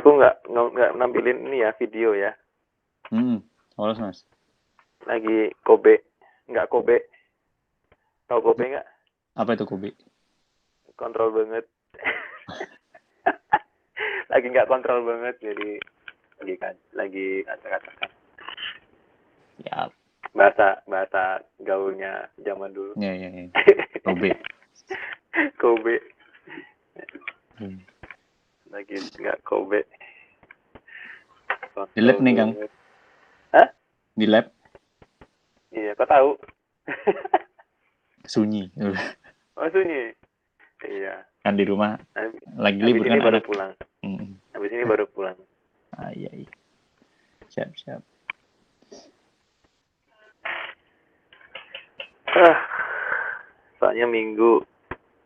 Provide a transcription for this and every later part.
Aku nggak nampilin ini ya video ya. Harus Mas. Lagi Kobe, nggak Kobe. Tahu Kobe nggak? Apa itu Kobe? Kontrol banget. Lagi nggak kontrol banget, jadi lagi kata-kata. Ya. Bahasa gaulnya zaman dulu. Ya. Kobe. Kobe. Lagi nggak Kobe. Di lab nih Kang. Hah? Di lab? Iya, kau tahu? Sunyi. Oh, sunyi. Iya. Kan di rumah lagi habis libur ini kan baru anak. pulang. Habis ini baru pulang. Iya. Siap. Soalnya minggu.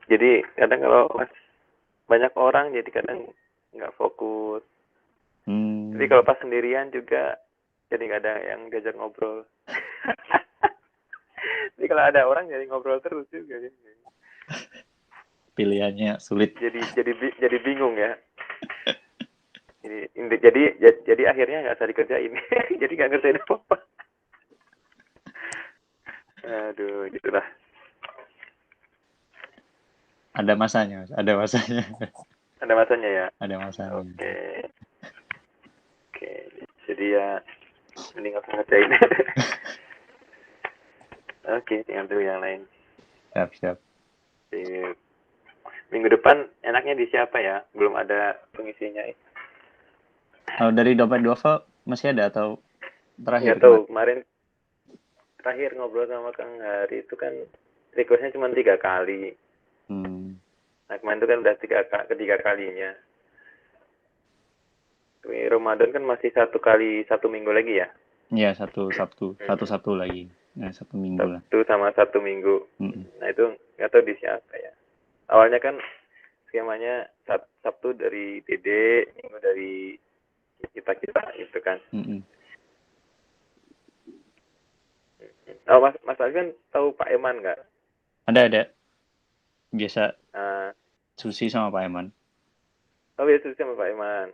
Jadi kadang kalau banyak orang jadi kadang nggak fokus. Jadi kalau pas sendirian juga jadi nggak ada yang diajak ngobrol. Jadi kalau ada orang jadi ngobrol terus juga. Pilihannya sulit. Jadi bingung ya. Jadi akhirnya nggak usah dikerjain. Jadi nggak ngerjain apa-apa. Aduh, gitulah. Ada masanya, Mas. Ada masanya. Ada masanya ya. Ada masanya. Oke. Jadi ya ini nggak usah ngerjain. Oke, tinggal dulu yang lain. Siap. Minggu depan enaknya di siapa ya? Belum ada pengisinya. Kalau dari Dompet Duafa masih ada atau terakhir? Nggak tahu, kemarin terakhir ngobrol sama Kang Hari itu kan requestnya cuma 3 kali. Nah kemarin itu kan udah ketiga kalinya. Ramadan kan masih 1 minggu lagi ya? Iya, satu Sabtu lagi. Nah, 1 minggu lah. Sabtu sama 1 minggu. Nah itu nggak tahu di siapa ya. Awalnya kan skemanya Sabtu dari Dede, Minggu dari kita gitu kan. Oh Mas Alvin tahu Pak Eman nggak? Ada. Biasa Susi sama Pak Eman. Oh biasa Susi sama Pak Eman.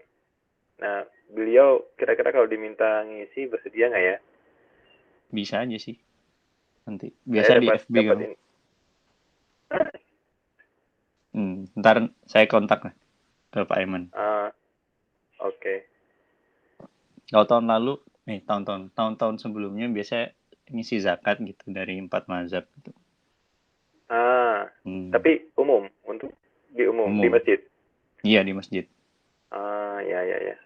Nah beliau kira-kira kalau diminta ngisi bersedia nggak ya? Bisa aja sih. Nanti biasa di FB kan. Ntar saya kontak lah ke Pak Eman. Oke. Kalau tahun-tahun sebelumnya biasa ngisi zakat gitu dari 4 mazhab gitu. Tapi umum di masjid. Iya, di masjid. Ya.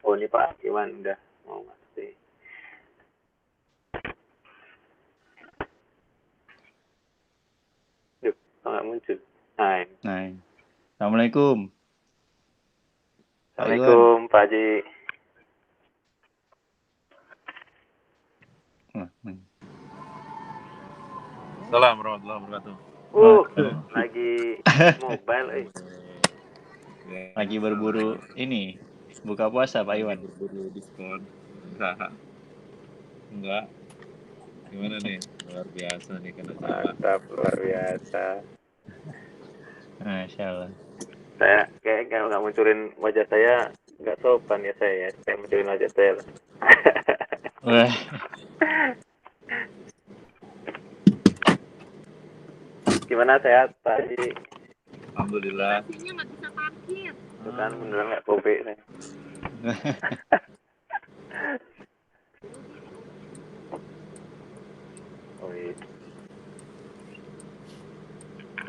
Oh ini Pak Iwan udah mau masuk. Yuk, nggak muncul. Hai. Assalamualaikum. Assalamualaikum Pak Haji. Assalamualaikum warahmatullahi wabarakatuh. Lagi mobile Lagi berburu ini buka puasa Pak Iwan. Berburu diskon. Enggak. Gimana nih? Luar biasa nih kena Jawa. Mantap, luar biasa. Masya Allah. Saya kayak kalau nggak munculin wajah saya nggak sopan ya saya. Saya munculin wajah saya. Wah. Gimana sehat Pak Haji? Alhamdulillah. Pastinya nggak bisa parkir. Itu kan beneran nggak Kobe nih.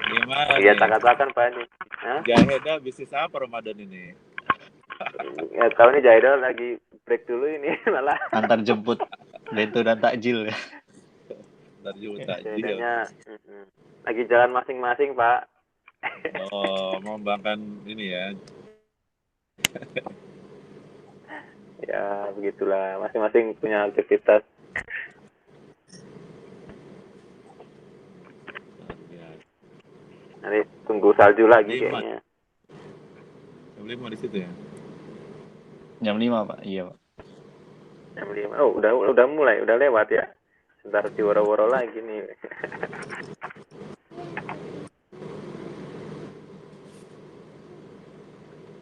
Gimana Iya, nih? tak-takan Pak Haji. Jaheda bisnis apa Ramadan ini? Ya tahu nih Jaheda lagi break dulu ini malah. Antar jemput bento dan takjil ya. Antar jemput takjil. Jahedanya lagi jalan masing-masing Pak. Oh, mengembangkan ini ya. Ya begitulah, masing-masing punya aktivitas. Nanti tunggu salju lagi kayaknya. Jam 5 di situ ya? Jam 5 Pak, iya Pak. Jam 5, oh udah mulai, udah lewat ya. Sebentar diworo-woro lagi nih.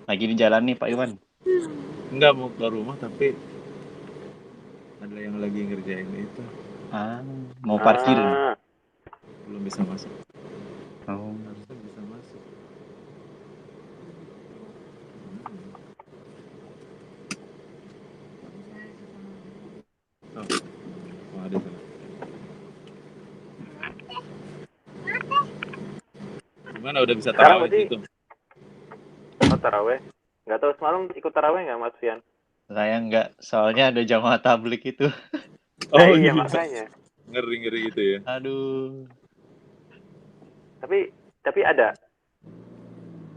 Lagi di jalan nih Pak Iwan. Enggak mau ke rumah tapi ada yang lagi ngerjain itu. Mau parkir nih. Belum bisa masuk. Oh. Harusnya bisa masuk. Oh, ada sana. Gimana udah bisa tarawih gitu? Oh, taraweh. Nggak tahu semalam ikut taraweh nggak Mas Fian? Saya enggak, soalnya ada jamaah tablik itu. Nah, iya makanya. Ngeri itu ya. Aduh. Tapi ada.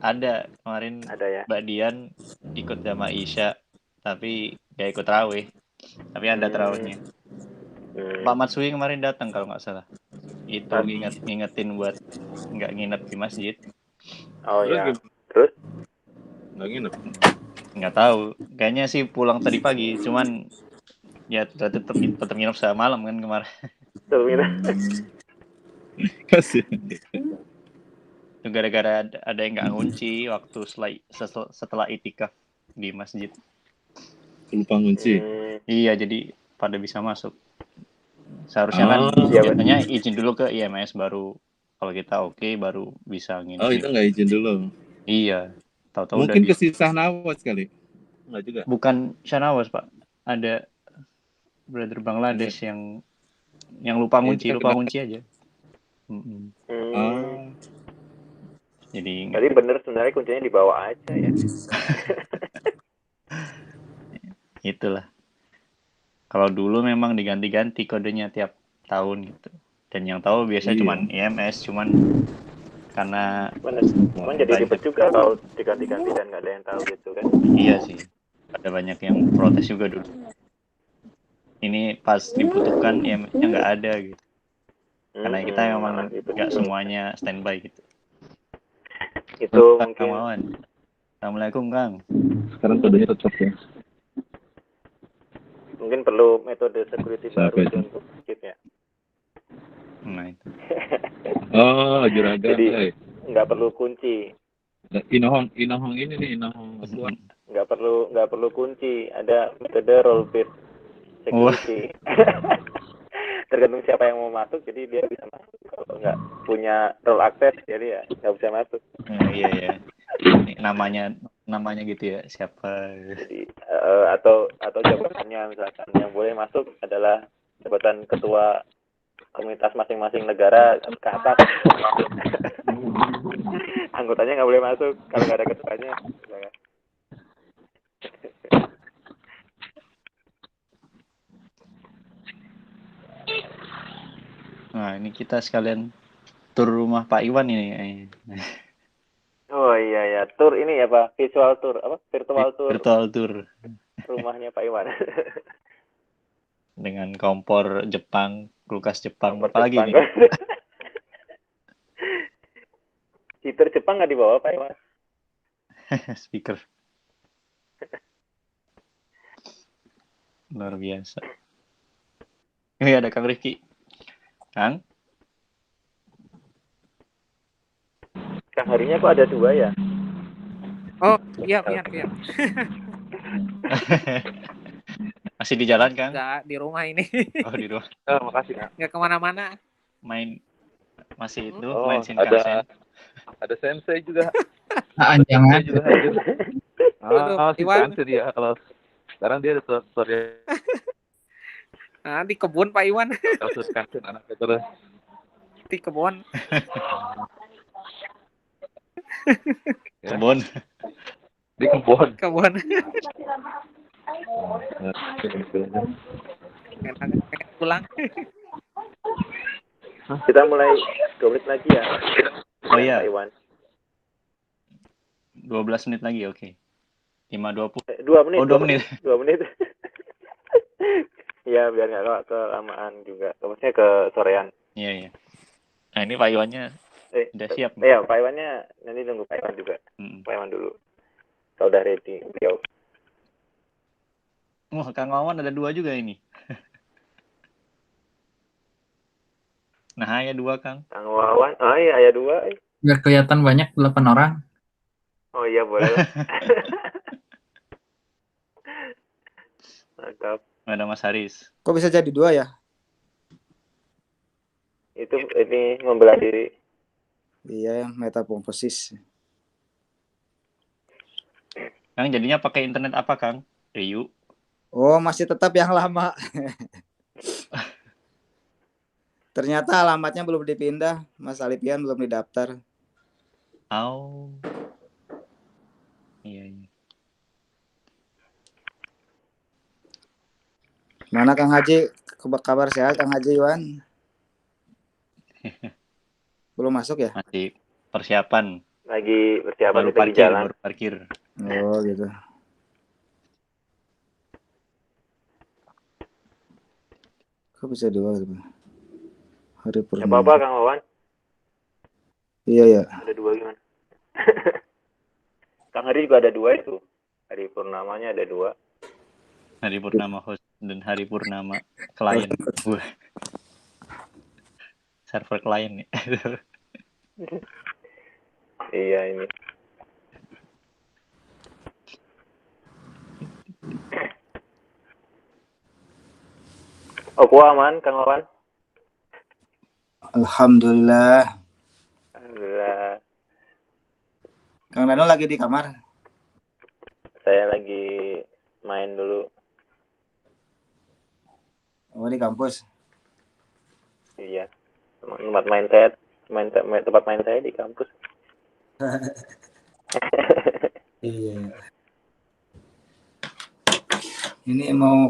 Ada kemarin. Ada ya. Mbak Dian ikut jamaah Isya, tapi gak ikut tarawih. Tapi ada tarawihnya. Pak Matsui kemarin datang kalau nggak salah. Itu ngingetin buat nggak nginep di masjid. Oh ya. Terus? Nggak nginep? Nggak tahu. Kayaknya sih pulang tadi pagi. Cuman ya tetap nginep semalam kan kemarin. Tetap nginep. Kasih. Itu gara-gara ada yang nggak ngunci waktu setelah itikaf di masjid. Lupa ngunci. Iya, jadi pada bisa masuk. Seharusnya kan biasanya izin dulu ke IMS baru kalau kita oke baru bisa nginep. Oh, itu nggak izin dulu. Iya. Tahu-tahu mungkin ke Sahnawas kali. Enggak juga. Bukan Sahnawas, Pak. Ada brother Bangladesh yang lupa ngunci aja. Jadi bener sebenarnya kuncinya dibawa aja ya. Itulah. Kalau dulu memang diganti-ganti kodenya tiap tahun gitu. Dan yang tahu biasanya cuman IMS, cuman karena cuman jadi ribet juga kalau diganti-ganti dan nggak ada yang tahu gitu kan. Iya sih. Ada banyak yang protes juga dulu. Ini pas dibutuhkan IMS-nya nggak ada gitu. Karena kita memang nggak semuanya standby gitu. Itu mungkin. Assalamualaikum Kang. Sekarang kodenya tetap ya. Mungkin perlu metode security baru untuk masjidnya. Nah itu. Oh, juragan. Jadi nggak perlu kunci. Inohong ini nih, Inohong Aswan. Nggak perlu kunci, ada metode role based security. Tergantung siapa yang mau masuk, jadi dia bisa masuk. Kalau nggak punya role access, jadi ya nggak bisa masuk. Iya. Namanya gitu ya, siapa? Jadi atau jabatannya misalkan yang boleh masuk adalah jabatan ketua komunitas masing-masing negara ke atas. Anggotanya nggak boleh masuk kalau nggak ada ketuanya. Nah, ini kita sekalian tur rumah Pak Iwan ini. Oh iya ya, tur ini ya Pak, virtual tour Virtual tour. Rumahnya Pak Iwan. Dengan kompor Jepang, kulkas Jepang, apalagi nih? Heater Jepang nggak dibawa Pak Iwan? Speaker. Luar biasa. Ini ada Kang Rifki. Kang harinya kok ada 2 ya? Oh iya. Masih di jalan Kang? Enggak, di rumah ini. Oh di rumah. Oh, makasih Kang. Nggak kemana-mana. Main masih itu main Shinkansen. Ada sensei juga. Jangan. juga hadir. Iwan. Sensei dia kalau sekarang dia ada tutorial. Nah, di kebun Pak Iwan. Kasus kansen anaknya terus. Di kebun. Kebun. Di kebun. Enak pulang. Kita mulai 2 menit lagi ya. Oh iya. Pak Iwan. 12 menit lagi, oke. 5:20. 2 menit. Oh, 2 menit. 2 menit. Ya, biar nggak kelamaan juga. Maksudnya ke sorean. Iya. Nah, ini Pak Iwannya udah siap. Iya, Pak Iwannya nanti nunggu Pak Iwan juga. Pak Iwan dulu. Kalau udah ready, beliau. Wah, Kang Wawan ada 2 juga ini. Nah, ya 2 Kang. Kang Wawan, iya 2. Biar kelihatan banyak 8 orang. Oh iya boleh lah. Mantap. Ada Mas Haris. Kok bisa jadi 2 ya? Itu ini membelah diri. Iya, yang metamorfosis. Kang jadinya pakai internet apa, Kang? Riu. Oh, masih tetap yang lama. Ternyata alamatnya belum dipindah. Mas Alipian belum didaftar. Oh. Iya. Mana Kang Haji? Kabar sehat Kang Haji Iwan? Belum masuk ya? Masih persiapan. Lagi persiapan Baru lagi parkir, jalan. baru parkir. Oh gitu. Kok bisa 2 gitu? Hari Gak Purnama. apa-apa Kang Wawan. Iya ya. Ada 2 gimana? Kang Hari juga ada 2 itu. Hari purnamanya ada 2. Hari purnama host dan hari purnama klien. Wah. Server klien nih. Iya ini. Oh, aman Kang Wawan. Alhamdulillah. Alhamdulillah. Kang Dano lagi di kamar. Saya lagi main dulu. Oh di kampus. Iya. Tempat main saya di kampus. Iya. Ini mau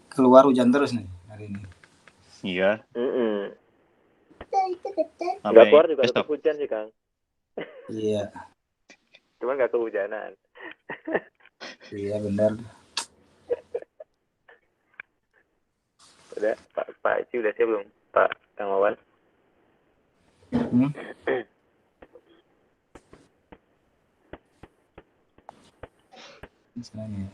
keluar hujan terus nih hari ini. Iya. Nggak keluar juga tetap hujan sih Kang. Iya. Cuman nggak kehujanan. Iya benar. Udah Pak Ci udah siap belum? Pak Kang Wawan. Sebenarnya.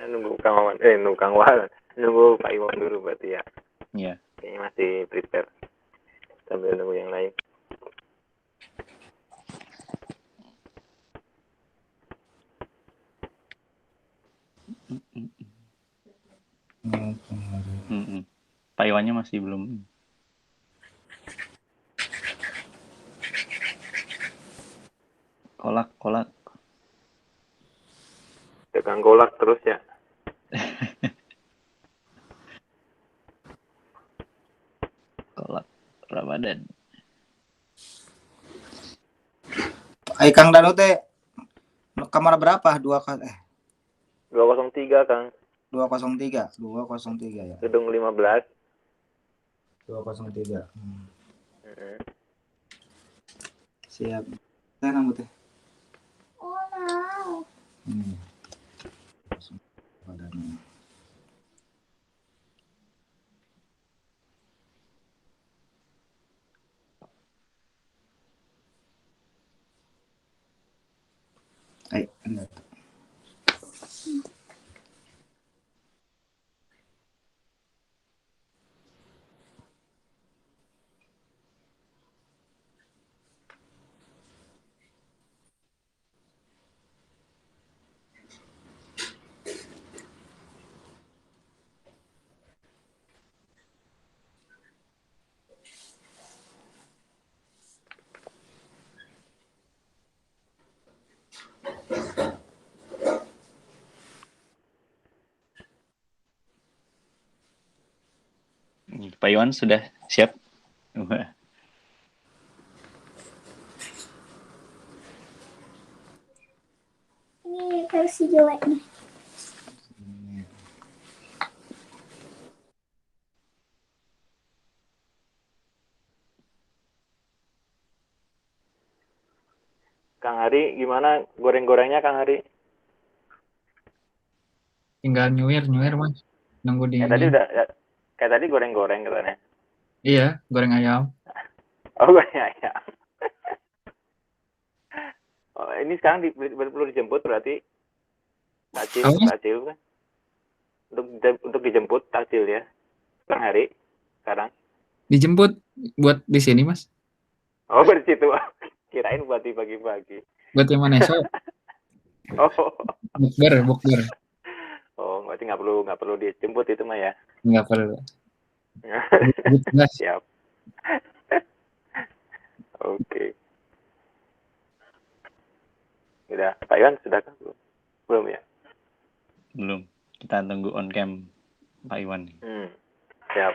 Nunggu Kang Wawan. Nunggu Kang Wawan. Nunggu Pak Iwan dulu berarti ya. Iya. Kayaknya masih prepare. Sambil nunggu yang lain. Pak Iwannya masih belum. Kolak. Tegang kolak terus ya. Kolak Ramadan. Kang Dano teh kamar berapa? 203 Kang. 203 ya. Gedung 15. 203. Siap. Teh rambut teh. Ini. Badannya. Enggak. Pak Iwan sudah siap? Ini versi jeleknya. Kang Hari gimana goreng-gorengnya Kang Hari? Tinggal nyuir Mas. Nunggu di Kayak tadi goreng-goreng katanya. Iya, goreng ayam. Oh goreng ayam. Oh, ini sekarang perlu dijemput berarti takjil kan? Untuk dijemput takjil ya Kang Hari sekarang. Dijemput buat di sini Mas. Oh, bersitu. Kirain buat dibagi-bagi. Buat yang mana? So, Oh. bukber. Oh, berarti nggak perlu dijemput itu mah ya. Nggak perlu. Bukber. Siap. Oke. Udah, Pak Iwan sudah kan? Belum ya? Belum. Kita tunggu on cam Pak Iwan. Siap.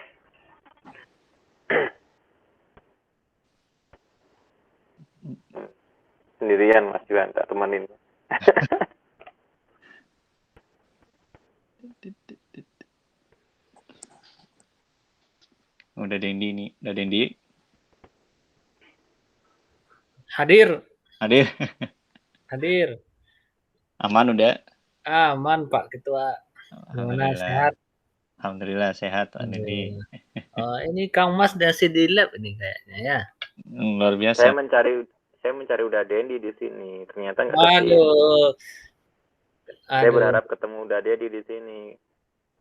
Sendirian Mas Iwan, tak temenin. Udah Dendi nih. Udah Dendi. Hadir. Hadir. Aman udah? Aman Pak Ketua. Gimana sehat? Alhamdulillah sehat Pak Dendi. Oh, ini Kang Mas masih di lab ini kayaknya ya. Luar biasa. Saya mencari udah Dendi di sini. Ternyata nggak ketemu. Saya berharap ketemu udah Dendi di sini.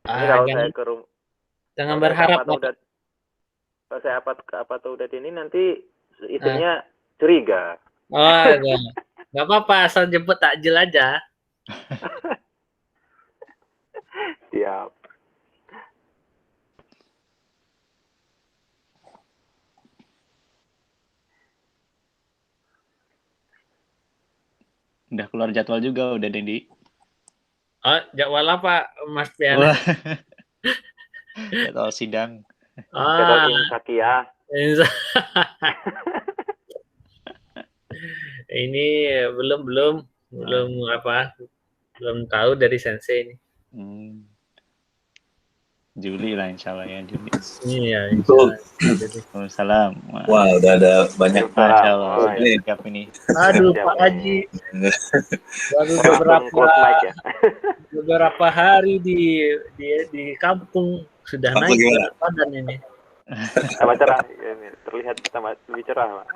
Ini kalau saya ke rumah. Jangan berharap. Kalau saya apa tuh udah Dendi nanti istrinya curiga. Oh, nggak apa-apa, asal jemput takjil aja. Siap. Udah keluar jadwal juga udah Dendi. Oh, jadwal apa Mas Piana? Jadwal sidang. Jadwal insakiyah. Ini belum tahu dari sensei ini. Juli lah insya Allah ya Juli. Iya. Salam. Wah udah ada banyak. Masya Allah. Sikap ini. Aduh Pak Haji. Baru beberapa hari di kampung sudah naik badan ini. Sama cerah, terlihat sama lebih cerah, Pak.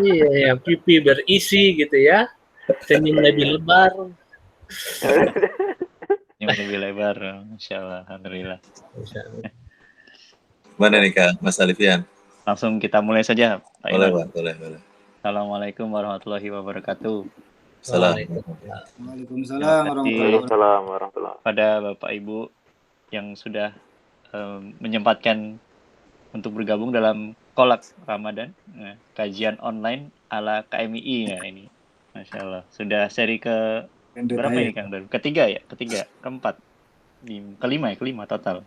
Iya, pipi berisi gitu ya. Senyum lebih lebar. Senyum lebih lebar, Masya Allah, Alhamdulillah. Mana nih Kak, Mas Alifian? Langsung kita mulai saja, Pak Boleh, Iwan. Pak, boleh. Assalamualaikum warahmatullahi wabarakatuh. Waalaikumsalam warahmatullahi. Pada Bapak Ibu yang sudah menyempatkan untuk bergabung dalam kolak Ramadan, kajian online ala KMII ya ini, Masya Allah. Sudah seri ke berapa ini Kang Dar? Ketiga, keempat, kelima total.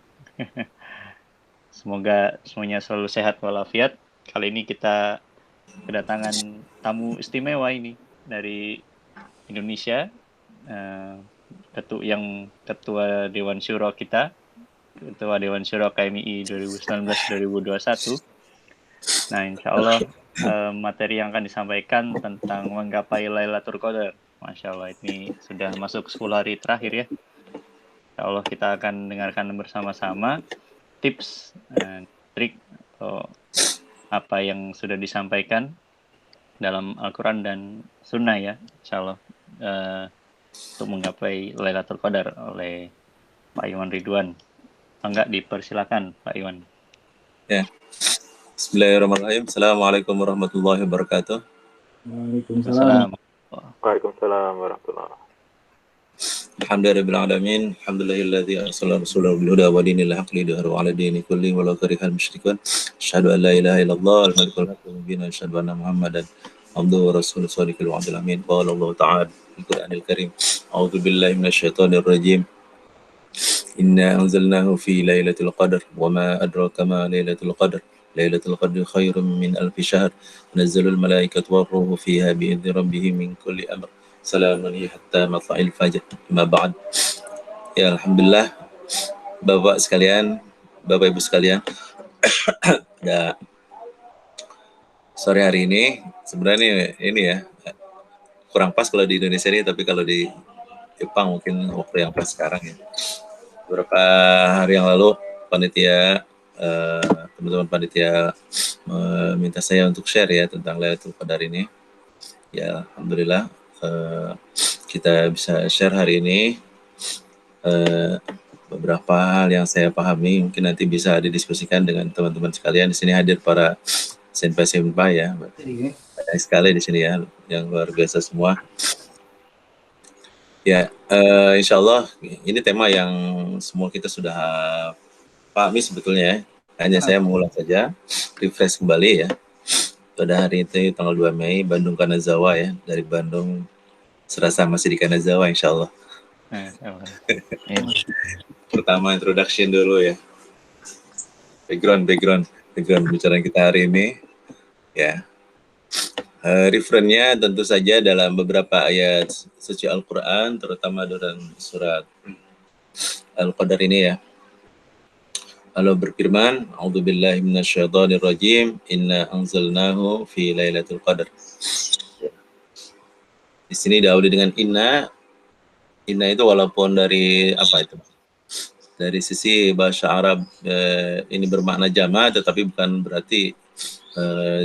Semoga semuanya selalu sehat walafiat. Kali ini kita kedatangan tamu istimewa ini dari Indonesia, ketua Dewan Syuro kita. Ketua Dewan Syuro KMII 2019-2021. Nah, insya Allah materi yang akan disampaikan tentang menggapai Lailatul Qadar. Masya Allah, ini sudah masuk 10 hari terakhir ya. Insya Allah kita akan dengarkan bersama-sama tips, trik, atau apa yang sudah disampaikan dalam Al-Quran dan Sunnah ya. Insya Allah untuk menggapai Lailatul Qadar oleh Pak Iwan Ridwan. Enggak, dipersilakan Pak Iwan. Ya. Bismillahirrahmanirrahim. Assalamualaikum warahmatullahi wabarakatuh. Waalaikumsalam. Waalaikumsalam warahmatullahi wabarakatuh. Alhamdulillahirabbil alamin. Alhamdulillahilladzi arsala rasulahu bil huda wa dinil haqqi liyudhhirahu 'ala dini kulli walau karihal musyrikun. Asyhadu an la ilaha illallah al-malikul haqqul mubin wa asyhadu anna Muhammadan abduhu wa rasuluhu shadiqul wa'dil amin. Qala Allah ta'ala fil Qur'anil Karim. A'udzu billahi minasyaitonir rajim. Inna anzalnahu fi lailatul qadar wa ma adraka ma lailatul qadar. Lailatul qadri khairum min alfi syahr. Nazzalul malaikatu war ruhu fiha bi idzni rabbihim min kulli amr. Salamun hiya hatta matla'il fajr. Ma ba'd. Ya alhamdulillah Bapak sekalian, Bapak Ibu sekalian. Ya, sore hari ini sebenarnya ini ya kurang pas kalau di Indonesia ini, tapi kalau di Jepang mungkin waktu yang pas sekarang ya. Beberapa hari yang lalu teman-teman panitia meminta saya untuk share ya tentang Lailatul Qadar ini. Ya alhamdulillah kita bisa share hari ini beberapa hal yang saya pahami, mungkin nanti bisa didiskusikan dengan teman-teman sekalian. Di sini hadir para senpai ya. Banyak sekali di sini ya, yang luar biasa semua. Ya, insya Allah ini tema yang semua kita sudah pahami sebetulnya ya. Hanya saya mengulang saja, refresh kembali ya. Pada hari itu tanggal 2 Mei, Bandung Kanazawa ya. Dari Bandung, serasa masih di Kanazawa insya Allah. Pertama introduction dulu ya. Background pembicaraan kita hari ini ya. Referennya tentu saja dalam beberapa ayat suci Al-Quran, terutama dalam surat Al-Qadar ini ya. Allah berfirman, A'udzubillahi minasyaitonirrajim, inna anzalnahu fi lailatul qadar. Di sini diawali dengan inna. Inna itu walaupun dari apa itu? Dari sisi bahasa Arab ini bermakna jama', tetapi bukan berarti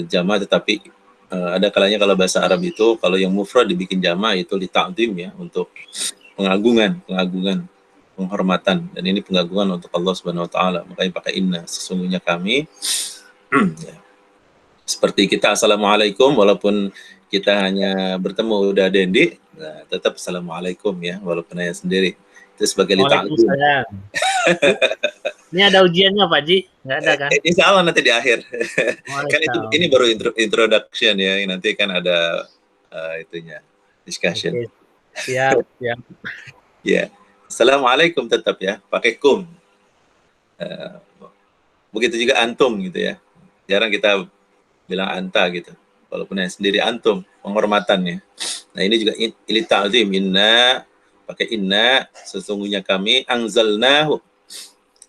jama', tetapi ada kalanya kalau bahasa Arab itu kalau yang mufrad dibikin jama' itu li ta'zim ya, untuk pengagungan, penghormatan, dan ini pengagungan untuk Allah Subhanahu wa taala, makanya pakai inna, sesungguhnya kami. Ya. Seperti kita assalamualaikum, walaupun kita hanya bertemu udah dendi, nah, tetap assalamualaikum ya, walaupun hanya sendiri. Itu sebagai li ta'zim. Ini ada ujiannya Pak Ji? Nggak ada kan? Insya Allah nanti di akhir. Kan ini baru introduction ya, nanti kan ada itunya, discussion. Oke. Siap. Ya, assalamualaikum tetap ya, pakai kum. Begitu juga antum gitu ya. Jarang kita bilang anta gitu, walaupun yang sendiri antum, penghormatannya. Nah ini juga ili ta'zim, inna, pakai inna, sesungguhnya kami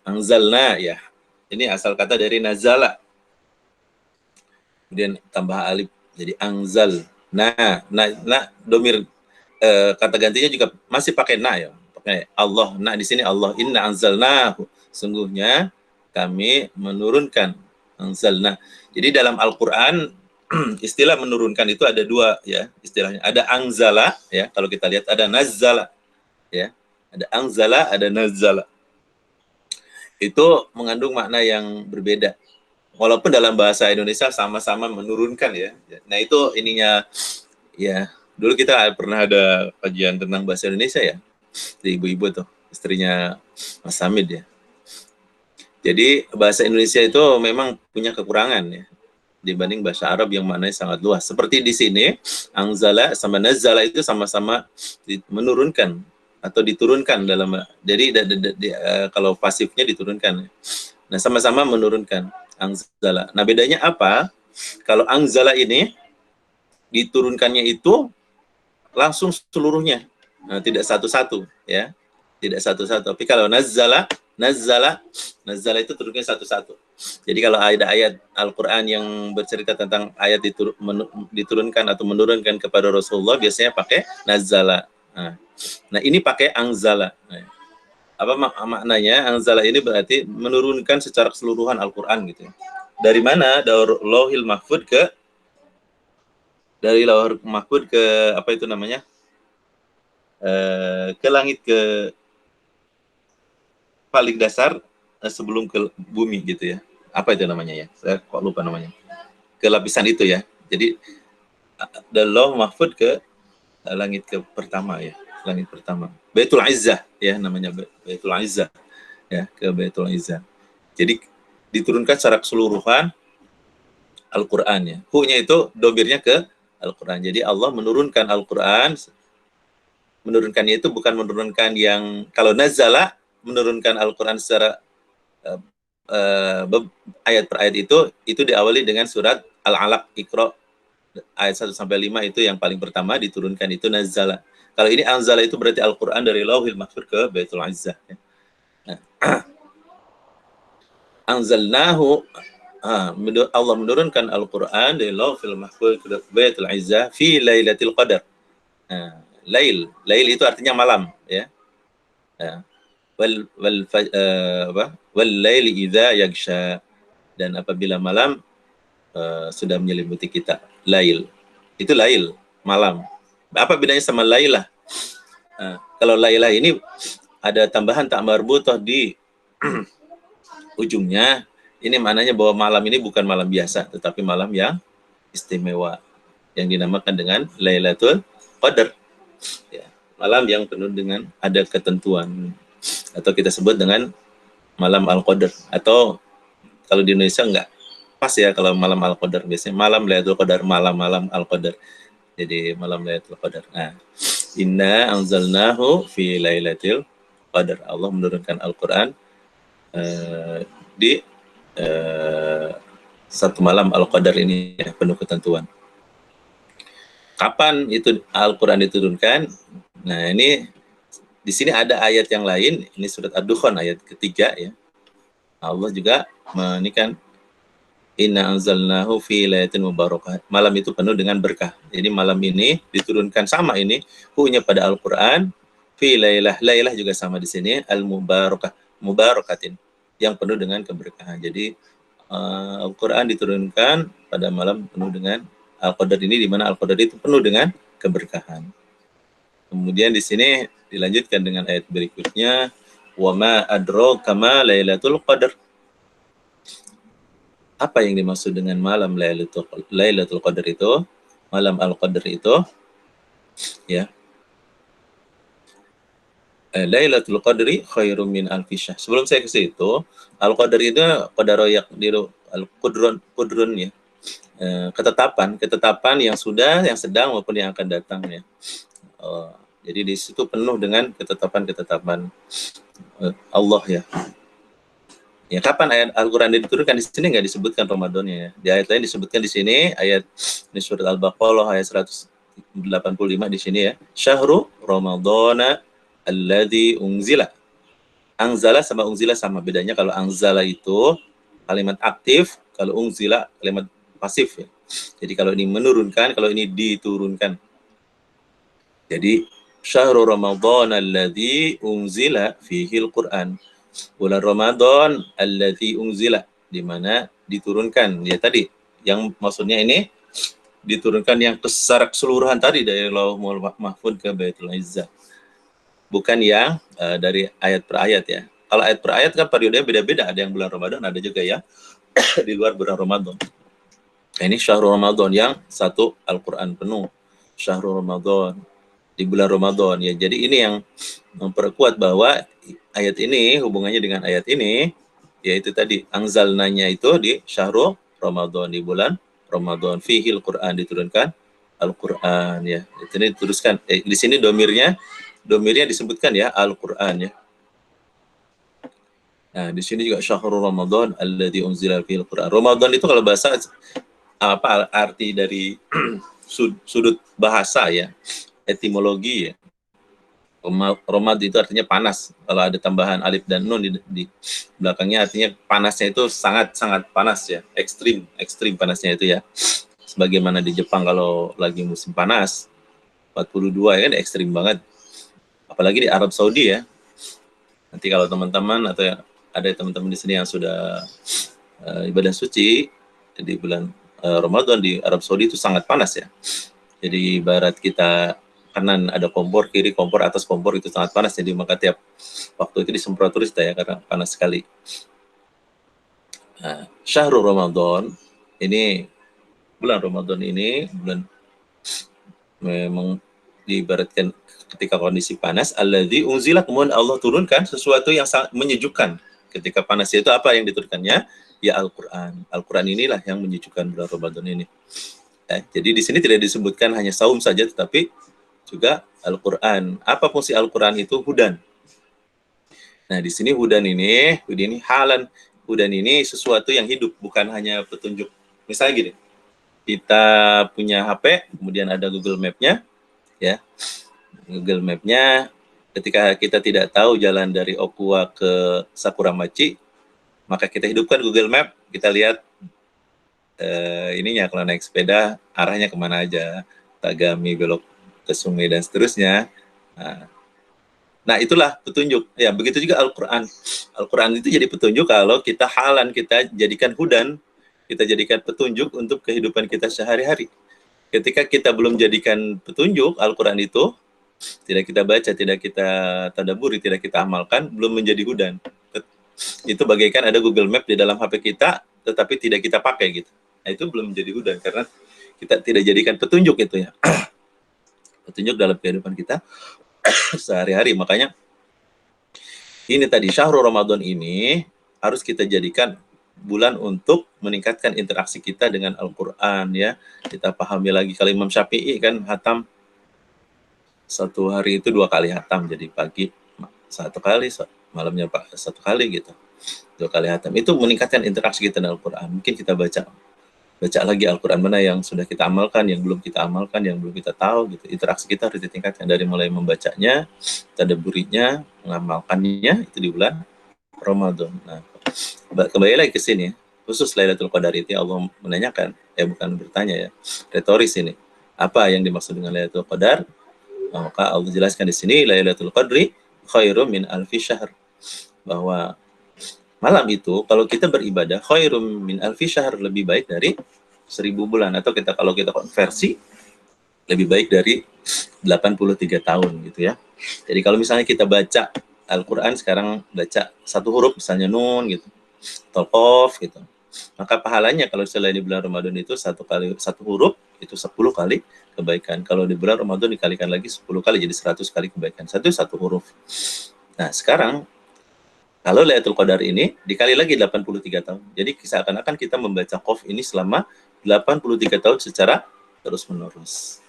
Anzalna ya. Ini asal kata dari nazala. Kemudian tambah alif jadi anzal. Nah, domir kata gantinya juga masih pakai na ya. Pakai Allah. Nah, di sini Allah, inna anzalnahu. Sungguhnya kami menurunkan. Anzalna. Jadi dalam Al-Qur'an istilah menurunkan itu ada dua ya istilahnya. Ada anzala ya, kalau kita lihat ada nazzala ya. Ada anzala, ada nazzala. Itu mengandung makna yang berbeda. Walaupun dalam bahasa Indonesia sama-sama menurunkan ya. Nah itu ininya ya. Dulu kita pernah ada kajian tentang bahasa Indonesia ya. Di ibu-ibu tuh, istrinya Mas Hamid ya. Jadi bahasa Indonesia itu memang punya kekurangan ya. Dibanding bahasa Arab yang maknanya sangat luas. Seperti di sini, anzala sama nazzala itu sama-sama menurunkan atau diturunkan dalam, jadi kalau pasifnya diturunkan. Nah, sama-sama menurunkan anzala. Nah, bedanya apa? Kalau anzala ini diturunkannya itu langsung seluruhnya. Nah, tidak satu-satu ya. Tidak satu-satu. Tapi kalau nazzala itu turunnya satu-satu. Jadi kalau ada ayat Al-Qur'an yang bercerita tentang ayat diturunkan atau menurunkan kepada Rasulullah, biasanya pakai nazzala. Nah, ini pakai anzala. Apa maknanya? Anzala ini berarti menurunkan secara keseluruhan Al-Qur'an gitu. Dari mana? Dari Lauhil Mahfudz ke apa itu namanya? Ke langit, ke paling dasar sebelum ke bumi gitu ya. Apa itu namanya ya? Saya kok lupa namanya. Ke lapisan itu ya. Jadi dari Lauh Mahfudz ke langit ke pertama ya. Langit pertama. Baitul Izzah ya namanya, Baitul Izzah. Ya, ke Baitul Izzah. Jadi diturunkan secara keseluruhan Al-Qur'an ya. Hu-nya itu domirnya ke Al-Qur'an. Jadi Allah menurunkan Al-Qur'an. Menurunkannya itu bukan menurunkan yang kalau nazala menurunkan Al-Qur'an secara ayat per ayat itu diawali dengan surat Al-Alaq, Iqra ayat 1 sampai 5 itu yang paling pertama diturunkan, itu nazala. Kalau ini anzala itu berarti Al-Qur'an dari Lauhil Mahfudz ke Baitul Izzah ya. Anzalnahu, Allah menurunkan Al-Qur'an dari Lauhil Mahfudz ke Baitul Izzah fi lailatul qadar. Lail itu artinya malam ya. Wal laili idza yaghsha, dan apabila malam sudah menyelimuti kita. Lail itu lail, malam. Apa bedanya sama lailah? Kalau lailah ini ada tambahan tak marbutah di ujungnya, Ini maknanya bahwa malam ini bukan malam biasa, tetapi malam yang istimewa, yang dinamakan dengan Lailatul Qadar. Ya, malam yang penuh dengan ada ketentuan, atau kita sebut dengan malam Al-Qadar. Atau kalau di Indonesia enggak pas ya kalau malam Al-Qadar, biasanya malam Lailatul Qadar, malam-malam Al-Qadar. Jadi malam Lailatul Qadar. Nah, inna anzalnahu fi Lailatul Qadar. Allah menurunkan Al-Qur'an di satu malam Al-Qadar ini ya, penuh ketentuan. Kapan itu Al-Qur'an diturunkan? Nah, ini di sini ada ayat yang lain, ini surat Ad-Dukhan ayat ketiga ya. Allah juga menikan inna anzalnahu fi lailatin mubarakah. Malam itu penuh dengan berkah. Jadi malam ini diturunkan sama ini hu-nya pada Al-Qur'an, fi lailah. Lailah juga sama di sini al-mubarakah, mubarakatin, yang penuh dengan keberkahan. Jadi Al-Qur'an diturunkan pada malam penuh dengan Al-Qadar ini, di mana Al-Qadar itu penuh dengan keberkahan. Kemudian di sini dilanjutkan dengan ayat berikutnya, wa ma adraka ma lailatul qadar. Apa yang dimaksud dengan malam Lailatul Qadar itu? Malam Al-Qadar itu ya. Lailatul Qadri khairum min alfi syahr. Sebelum saya ke situ, Al-Qadar itu qadara yaqdiru al-qudrun ya. Ketetapan yang sudah, yang sedang maupun yang akan datang ya. Jadi di situ penuh dengan ketetapan-ketetapan Allah ya. Ya, kapan ayat Al-Qur'an diturunkan? Di sini nggak disebutkan Ramadannya ya. Di ayat lain disebutkan di sini, ayat di surat Al-Baqarah ayat 185 di sini ya. Syahrul Ramadana alladzi unzila. Anzala sama unzila sama, bedanya kalau anzala itu kalimat aktif, kalau unzila kalimat pasif ya. Jadi kalau ini menurunkan, kalau ini diturunkan. Jadi syahrul Ramadana alladzi unzila fihil Qur'an. Bulan Ramadan alladzi unzila, di mana diturunkan ya tadi, yang maksudnya ini diturunkan yang secara keseluruhan tadi dari Lauhul Mahfuz ke Baitul Izzah, bukan yang dari ayat per ayat ya. Kalau ayat per ayat kan periodenya beda-beda, ada yang bulan Ramadan, ada juga ya di luar bulan Ramadan. Nah, ini syahrul Ramadan yang satu Al-Qur'an penuh syahrul Ramadan di bulan Ramadan ya. Jadi ini yang memperkuat bahwa ayat ini hubungannya dengan ayat ini, yaitu tadi anzalnanya itu di syahrul Ramadan, di bulan Ramadan, fihil Quran, diturunkan Al-Quran ya. Itu ini diteruskan di sini domirnya disebutkan ya Al-Quran ya. Nah, di sini juga syahrul Ramadan alladzi unzila fihil Quran. Ramadan itu kalau bahasa apa arti dari sudut bahasa ya, etimologi ya. Romad itu artinya panas. Kalau ada tambahan alif dan nun di belakangnya, artinya panasnya itu sangat panas ya, ekstrim panasnya itu ya. Sebagaimana di Jepang kalau lagi musim panas 42 ya kan, ekstrim banget. Apalagi di Arab Saudi ya. Nanti kalau teman-teman atau ada teman-teman di sini yang sudah ibadah suci di bulan Ramadan di Arab Saudi itu sangat panas ya. Jadi barat kita kanan ada kompor, kiri kompor, atas kompor, itu sangat panas. Jadi maka tiap waktu itu disemprot terus ya, karena panas sekali. Nah, syahrul Ramadan ini, bulan Ramadan ini bulan memang diibaratkan ketika kondisi panas, alladzi unzila, kemudian Allah turunkan sesuatu yang sangat menyejukkan. Ketika panas itu apa yang diturunkannya? Ya Al-Qur'an. Al-Qur'an inilah yang menyejukkan bulan Ramadan ini. Jadi di sini tidak disebutkan hanya saum saja, tetapi juga Al-Qur'an. Apa fungsi Al-Qur'an itu? Hudan. Nah, di sini hudan ini halan. Hudan ini sesuatu yang hidup, bukan hanya petunjuk. Misalnya gini, kita punya HP, kemudian ada Google Map-nya, ya. Google Map-nya, ketika kita tidak tahu jalan dari Okua ke Sakuramachi, maka kita hidupkan Google Map, kita lihat ininya, kalau naik sepeda arahnya kemana aja, Tagami belok ke sungai dan seterusnya. Nah, itulah petunjuk. Ya, begitu juga Al-Qur'an. Al-Qur'an itu jadi petunjuk kalau kita halan, kita jadikan hudan, kita jadikan petunjuk untuk kehidupan kita sehari-hari. Ketika kita belum jadikan petunjuk Al-Qur'an itu, tidak kita baca, tidak kita tadabburi, tidak kita amalkan, belum menjadi hudan. itu bagaikan ada Google Map di dalam HP kita, tetapi tidak kita pakai gitu. Nah, itu belum menjadi huda karena kita tidak jadikan petunjuk itu ya. Petunjuk dalam kehidupan kita sehari-hari. Makanya ini tadi syahrul Ramadan ini harus kita jadikan bulan untuk meningkatkan interaksi kita dengan Al-Qur'an ya. Kita pahami lagi, kalau Imam Syafi'i kan hatam satu hari itu 2 kali hatam, jadi pagi 1 kali, malamnya Pak 1 kali gitu. 2 kali hatam. Itu meningkatkan interaksi kita dengan Al-Qur'an. Mungkin kita baca lagi Al-Quran mana yang sudah kita amalkan, yang belum kita amalkan, yang belum kita tahu gitu. Interaksi kita harus ditingkatkan dari mulai membacanya, tadabburinya, mengamalkannya itu di bulan Ramadan. Nah, kembali lagi ke sini, khusus Lailatul Qadar itu Allah menanyakan, bukan bertanya ya, retoris ini. Apa yang dimaksud dengan Lailatul Qadar? Maka Allah jelaskan di sini, Lailatul Qadri khairum min alfi syahr. Bahwa malam itu kalau kita beribadah khairum min alfi syahr, lebih baik dari 1000 bulan, atau kalau kita konversi lebih baik dari 83 tahun gitu ya. Jadi kalau misalnya kita baca Al-Qur'an sekarang, baca 1 huruf misalnya nun gitu, atau qaf gitu, maka pahalanya kalau selain di bulan Ramadan itu 1 huruf itu 10 kali kebaikan. Kalau di bulan Ramadan dikalikan lagi 10 kali, jadi 100 kali kebaikan. 1 huruf. Nah, sekarang kalau Lailatul Qadar ini dikali lagi 83 tahun. Jadi seakan-akan kita membaca qaf ini selama 83 tahun secara terus-menerus.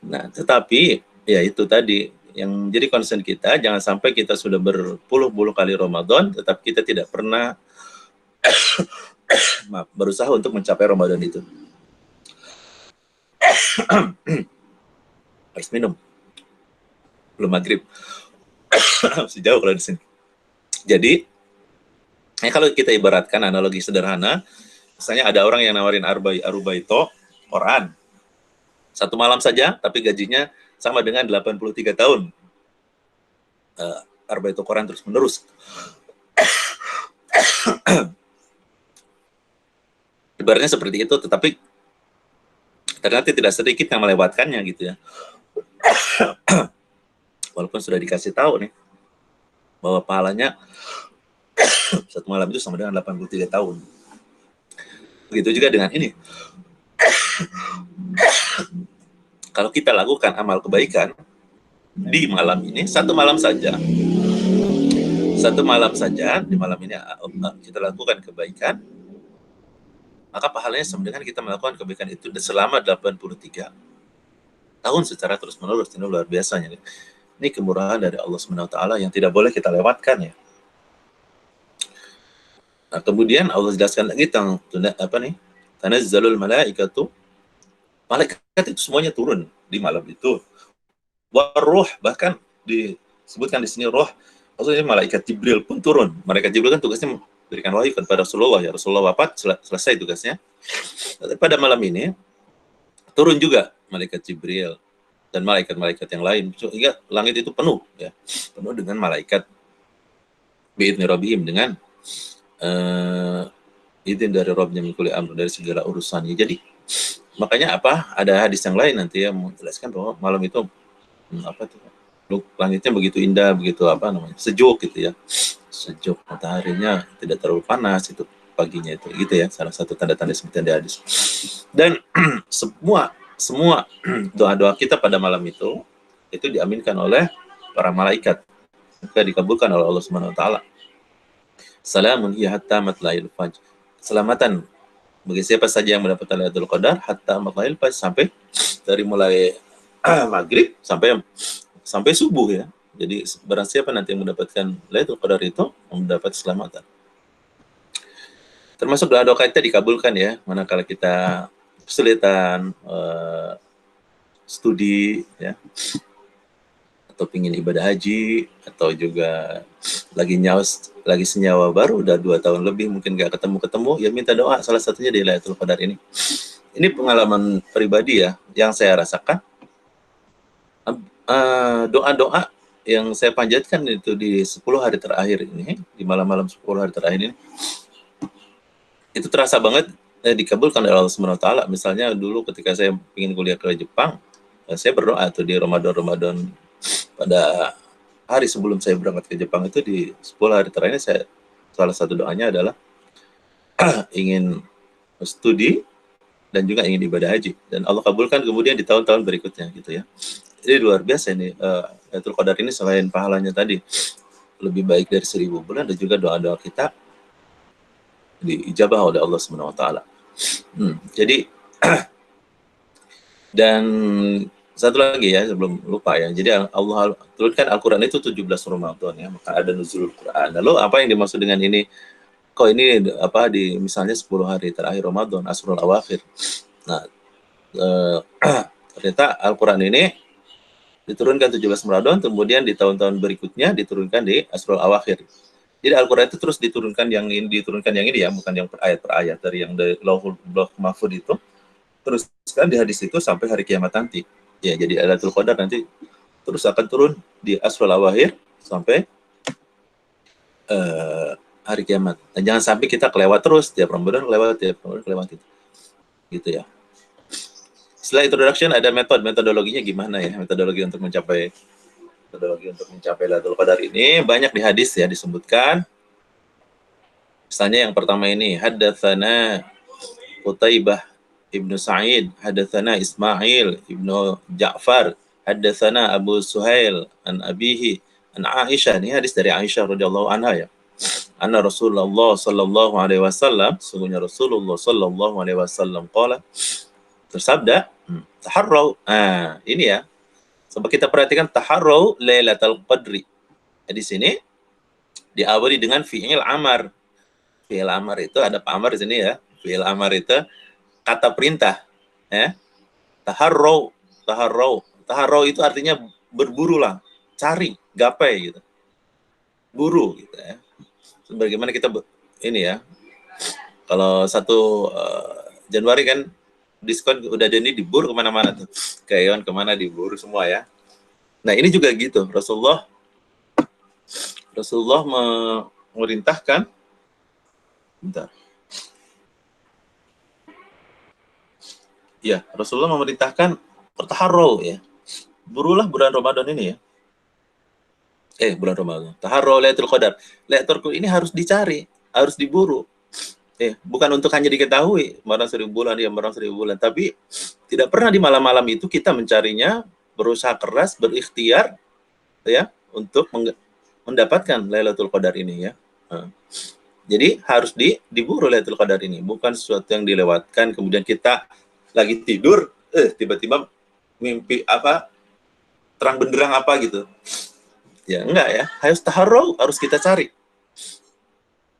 Nah, tetapi ya itu tadi yang jadi concern kita, jangan sampai kita sudah berpuluh-puluh kali Ramadan tetapi kita tidak pernah berusaha untuk mencapai Ramadan itu. Ais minum. Belum maghrib. Masih jauh kalau di sini. Jadi, kalau kita ibaratkan analogi sederhana, misalnya ada orang yang nawarin Arubaito Quran 1 malam saja, tapi gajinya sama dengan 83 tahun. Arubaito Quran terus menerus. Ibaratnya seperti itu, tetapi ternyata tidak sedikit yang melewatkannya gitu ya. Walaupun sudah dikasih tahu nih bahwa pahalanya 1 malam itu sama dengan 83 tahun. Begitu juga dengan ini. Kalau kita lakukan amal kebaikan di malam ini, 1 malam saja. 1 malam saja, di malam ini kita lakukan kebaikan, maka pahalanya sama dengan kita melakukan kebaikan itu selama 83 tahun secara terus-menerus. Ini luar biasanya. Ini kemurahan dari Allah SWT yang tidak boleh kita lewatkan ya. Nah, kemudian Allah jelaskan lagi tentang tanazzalul malaikatu, malaikat itu semuanya turun di malam itu. Waruh, bahkan disebutkan di sini roh, maksudnya malaikat Jibril pun turun. Malaikat Jibril kan tugasnya memberikan wahyu kepada Rasulullah ya. Rasulullah wafat, selesai tugasnya. Pada malam ini turun juga malaikat Jibril dan malaikat-malaikat yang lain, sehingga langit itu penuh ya, penuh dengan malaikat bi'idni rabbihim, dengan izin dari Rabbnya min kulli amr, dari segala urusannya. Jadi makanya ada hadis yang lain nanti yang menjelaskan bahwa malam itu langitnya begitu indah, begitu sejuk gitu ya, sejuk, mataharinya tidak terlalu panas itu paginya itu gitu ya, salah satu tanda-tanda seperti yang di hadis. Dan semua doa-doa kita pada malam itu diaminkan oleh para malaikat, maka dikabulkan oleh Allah Subhanahu wa taala. Salamun hiya hatta matla'il fajr. Keselamatan bagi siapa saja yang mendapatkan Lailatul Qadar hatta matla'il fajr, sampai dari mulai maghrib sampai subuh ya. Jadi barang siapa nanti yang mendapatkan Lailatul Qadar itu mendapat keselamatan. Termasuk doa-doa kita dikabulkan ya, manakala kita kesulitan studi ya, atau pingin ibadah haji, atau juga lagi senyawa baru udah 2 tahun lebih mungkin gak ketemu, ya minta doa, salah satunya di Lailatul Qadar ini. Ini pengalaman pribadi ya yang saya rasakan. Doa-doa yang saya panjatkan itu di 10 hari terakhir ini, di malam-malam 10 hari terakhir ini, itu terasa banget dikabulkan oleh Allah Subhanahu wa taala. Misalnya dulu ketika saya ingin kuliah ke Jepang, saya berdoa tuh di Ramadan pada hari sebelum saya berangkat ke Jepang itu di 10 hari terakhir saya salah satu doanya adalah ingin studi dan juga ingin ibadah haji, dan Allah kabulkan kemudian di tahun-tahun berikutnya gitu ya. Jadi luar biasa ini Lailatul Qadar ini, selain pahalanya tadi lebih baik dari 1000 bulan, dan juga doa-doa kita diijabah oleh Allah Subhanahu wa taala. Jadi dan satu lagi ya sebelum lupa ya. Jadi Allah turunkan Al-Qur'an itu 17 Ramadan ya, maka ada nuzulul Qur'an. Lalu apa yang dimaksud dengan ini? Kok ini apa di misalnya 10 hari terakhir Ramadan, Asrul Awakhir. Nah, ternyata Al-Qur'an ini diturunkan 17 Ramadan, kemudian di tahun-tahun berikutnya diturunkan di Asrul Awakhir. Jadi Al-Qur'an itu terus diturunkan yang ini ya, bukan yang per ayat dari yang dari Lauhul Mahfuz itu. Terus kan di hadis itu sampai hari kiamat nanti. Ya, jadi Lailatul Qadar nanti terus akan turun di Asrul Awakhir sampai hari kiamat. Dan jangan sampai kita kelewat terus, tiap Ramadan kelewat itu. Gitu ya. Setelah introduction ada metodologinya gimana ya? Metodologi untuk mencapai Lailatul Qadar ini banyak di hadis ya disebutkan. Misalnya yang pertama ini, haddatsana Qutaibah Ibnu Sa'id, haddatsana Ismail Ibnu Ja'far, haddatsana Abu Suhail an abihi an Aisyah. Ini hadis dari Aisyah radhiyallahu anha ya. Anna Rasulullah sallallahu alaihi wasallam, sungguhnya Rasulullah sallallahu alaihi wasallam qala, bersabda, taharrau. Ini ya. Coba kita perhatikan taharrau Lailatul Qadri. Di sini diawali dengan fi'il amar. Fi'il amar itu ada Pak Amar di sini ya. Fi'il amar itu kata perintah, ya. Taharrau itu artinya berburulah, cari, gapai gitu. Buru gitu ya. Sebagaimana kita ini ya, kalau 1 Januari kan diskon udah ada, ini diburu kemana-mana tuh, ke Aeon kemana diburu semua ya. Nah ini juga gitu, Rasulullah memerintahkan, bentar. Ya, Rasulullah memerintahkan taharrau ya, burulah bulan Ramadan ini ya. Bulan Ramadan. Taharrau Lailatul Qadar. Lailatul Qadar ini harus dicari, harus diburu. Bukan untuk hanya diketahui, barang 1000 bulan, barang 1000 bulan. Tapi tidak pernah di malam-malam itu kita mencarinya, berusaha keras, berikhtiar, ya, untuk mendapatkan Lailatul Qadar ini ya. Jadi harus diburu Lailatul Qadar ini, bukan sesuatu yang dilewatkan, kemudian kita lagi tidur, tiba-tiba mimpi apa, terang benderang apa gitu. Ya enggak ya, harus taharrau, harus kita cari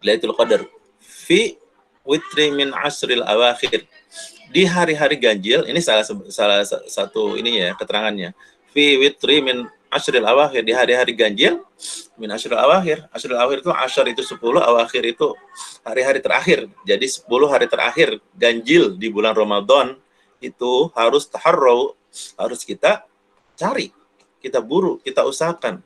Lailatul Qadar fi witri min asril awakhir, di hari-hari ganjil. Ini salah satu ini ya keterangannya, fi witri min asril awakhir, di hari-hari ganjil min asril awakhir. Asril awakhir itu asyar itu 10, awakhir itu hari-hari terakhir. Jadi 10 hari terakhir ganjil di bulan Ramadan itu harus taharrau, harus kita cari, kita buru, kita usahakan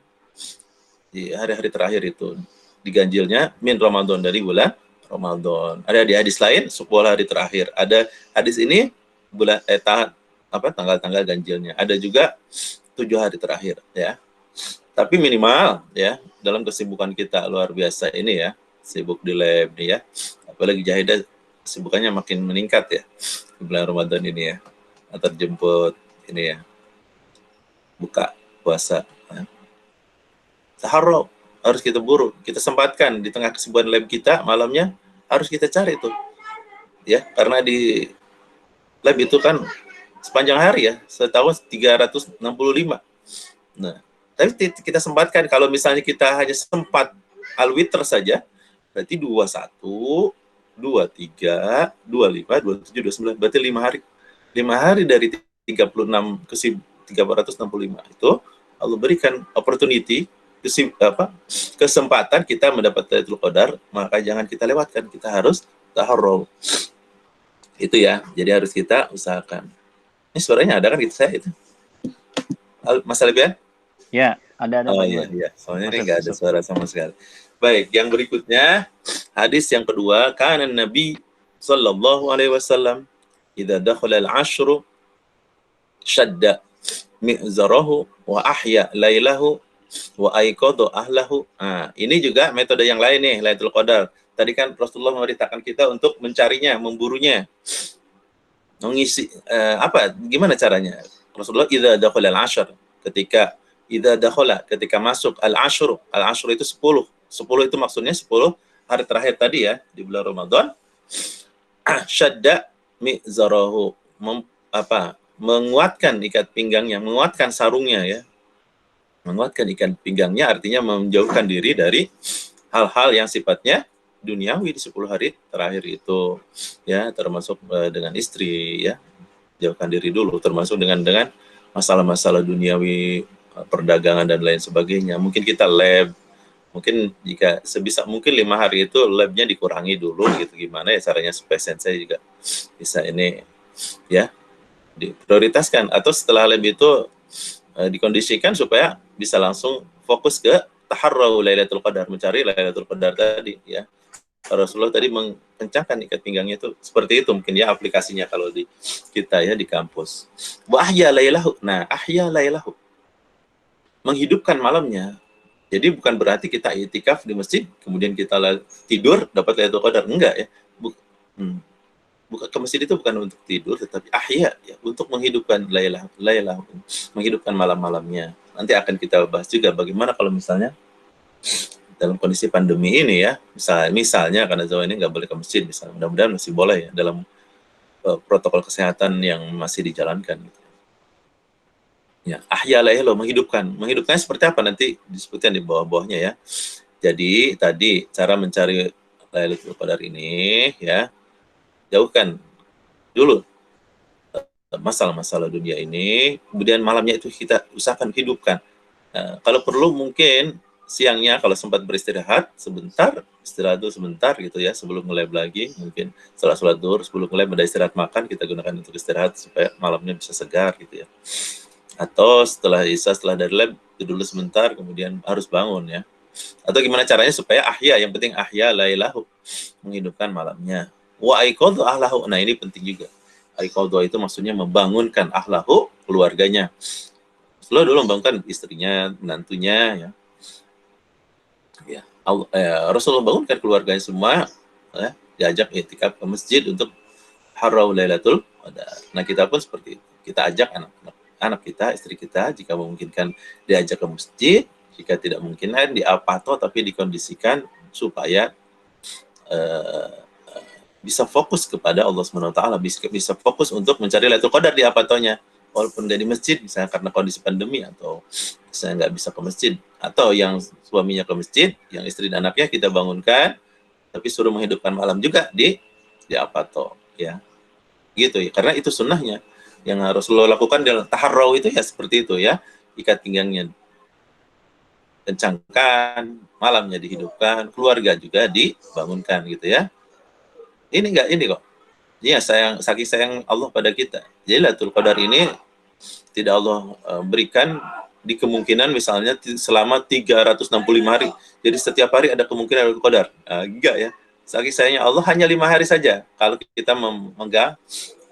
di hari-hari terakhir itu, diganjilnya min Ramadan, dari bulan Ramadan. Ada di hadis lain 10 hari terakhir. Ada hadis ini bulan tanggal-tanggal ganjilnya. Ada juga 7 hari terakhir ya. Tapi minimal ya, dalam kesibukan kita luar biasa ini ya, sibuk di lab nih ya. Apalagi Jahidah kesibukannya makin meningkat ya di bulan Ramadan ini ya. Antar jemput ini ya. Buka puasa. Ya. Taharrau, harus kita buru, kita sempatkan di tengah kesibukan lab kita, malamnya harus kita cari itu. Ya, karena di lab itu kan sepanjang hari ya, setahun 365. Nah, tapi kita sempatkan, kalau misalnya kita hanya sempat al-witr saja, berarti 21, 23, 25, 27, 29, berarti 5 hari. 5 hari dari 36 ke 365 itu Allah berikan opportunity, kesempatan kita mendapat Lailatul Qadar, maka jangan kita lewatkan, kita harus taharrau. Itu ya, jadi harus kita usahakan. Ini suaranya ada kan gitu saya itu? Mas Albian? Ya, ada. Oh iya. Soalnya ini nggak ada suara sama sekali. Baik, yang berikutnya, hadis yang kedua, kana Nabi sallallahu alaihi wasallam idza dakhala al-ashru shadda mi'zarahu wa ahya lailahu Wa aiqadha ahlahu. Nah, ini juga metode yang lain nih, Lailatul Qadar. Tadi kan Rasulullah memerintahkan kita untuk mencarinya, memburunya. Mengisi gimana caranya? Rasulullah idza dakhala al-ashr, ketika masuk al-ashr itu 10. 10 itu maksudnya 10 hari terakhir tadi ya di bulan Ramadan. Syadda mizarahu, menguatkan ikat pinggangnya, menguatkan sarungnya ya. Menguatkan ikat pinggangnya artinya menjauhkan diri dari hal-hal yang sifatnya duniawi di 10 hari terakhir itu ya, termasuk dengan istri ya. Jauhkan diri dulu, termasuk dengan masalah-masalah duniawi, perdagangan dan lain sebagainya. Mungkin kita lab, mungkin jika sebisa mungkin 5 hari itu labnya dikurangi dulu gitu, gimana ya caranya supaya sensei juga bisa ini ya diprioritaskan, atau setelah lab itu dikondisikan supaya bisa langsung fokus ke taharrau Lailatul Qadar, mencari Lailatul Qadar tadi ya. Rasulullah tadi mengencangkan ikat pinggangnya itu seperti itu mungkin ya aplikasinya kalau di kita ya di kampus. Wa ahya lailahu. Nah, ahya lailahu, menghidupkan malamnya. Jadi bukan berarti kita i'tikaf di masjid kemudian kita tidur dapat Lailatul Qadar, enggak ya. Bukan ke masjid itu bukan untuk tidur, tetapi ahya ya, untuk menghidupkan lailah, menghidupkan malam-malamnya. Nanti akan kita bahas juga bagaimana kalau misalnya dalam kondisi pandemi ini ya, misalnya karena zaman ini nggak boleh ke masjid, misalnya, mudah-mudahan masih boleh ya dalam protokol kesehatan yang masih dijalankan. Gitu. Ya, ahya lailah, menghidupkannya seperti apa nanti disebutkan di bawah-bawahnya ya. Jadi tadi cara mencari Lailatul Qadar ini ya, jauhkan dulu masalah-masalah dunia ini, kemudian malamnya itu kita usahakan hidupkan. Kalau perlu mungkin siangnya kalau sempat beristirahat sebentar, istirahat dulu sebentar gitu ya sebelum nge-lab lagi, mungkin setelah sholat zuhur sebelum nge-lab ada istirahat makan, kita gunakan untuk istirahat supaya malamnya bisa segar gitu ya. Atau setelah isya, setelah dari lab itu dulu sebentar kemudian harus bangun ya. Atau gimana caranya supaya ahya, yang penting ahya lailahu, menghidupkan malamnya. Wa aiqadha ahlahu. Nah, ini penting juga. Aiqadha itu maksudnya membangunkan ahlahu, keluarganya. Rasulullah dulu membangunkan istrinya, menantunya ya. Rasulullah bangunkan keluarganya semua ya, diajak i'tikaf ke masjid untuk harau Lailatul Qadar. Nah, kita pun seperti itu. Kita ajak anak kita, istri kita jika memungkinkan diajak ke masjid, jika tidak memungkinkan di apato tapi dikondisikan supaya bisa fokus kepada Allah SWT, bisa fokus untuk mencari Lailatul Qadar di apatonya. Walaupun nggak di masjid, misalnya karena kondisi pandemi, atau misalnya nggak bisa ke masjid, atau yang suaminya ke masjid, yang istri dan anaknya kita bangunkan, tapi suruh menghidupkan malam juga di apato, ya, gitu ya, karena itu sunnahnya yang Rasulullah lakukan dalam taharrau itu ya seperti itu ya, ikat pinggangnya kencangkan, malamnya dihidupkan, keluarga juga dibangunkan gitu ya. Ini kok. Ya, saking sayang Allah pada kita. Jadi Lailatul Qadar ini tidak Allah berikan di kemungkinan misalnya selama 365 hari. Jadi setiap hari ada kemungkinan Lailatul Qadar. Enggak ya. Saking sayangnya Allah hanya 5 hari saja kalau kita memegang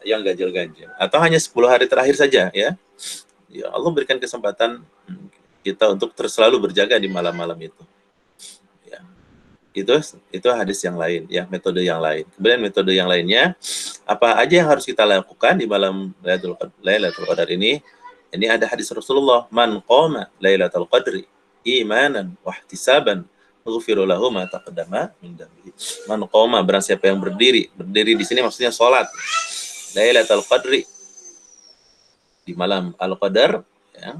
yang ganjil-ganjil. Atau hanya 10 hari terakhir saja ya. Ya, Allah berikan kesempatan kita untuk selalu berjaga di malam-malam itu. Itu hadis yang lain ya, metode yang lain. Kemudian metode yang lainnya, apa aja yang harus kita lakukan di malam Lailatul Qadar ini ada hadis Rasulullah, man qama Lailatul Qadri imanan wa ihtisaban ghufira lahu ma taqaddama min dhanbihi. Man qama, barang siapa yang berdiri di sini maksudnya salat Lailatul Qadri, di malam Al-Qadar ya,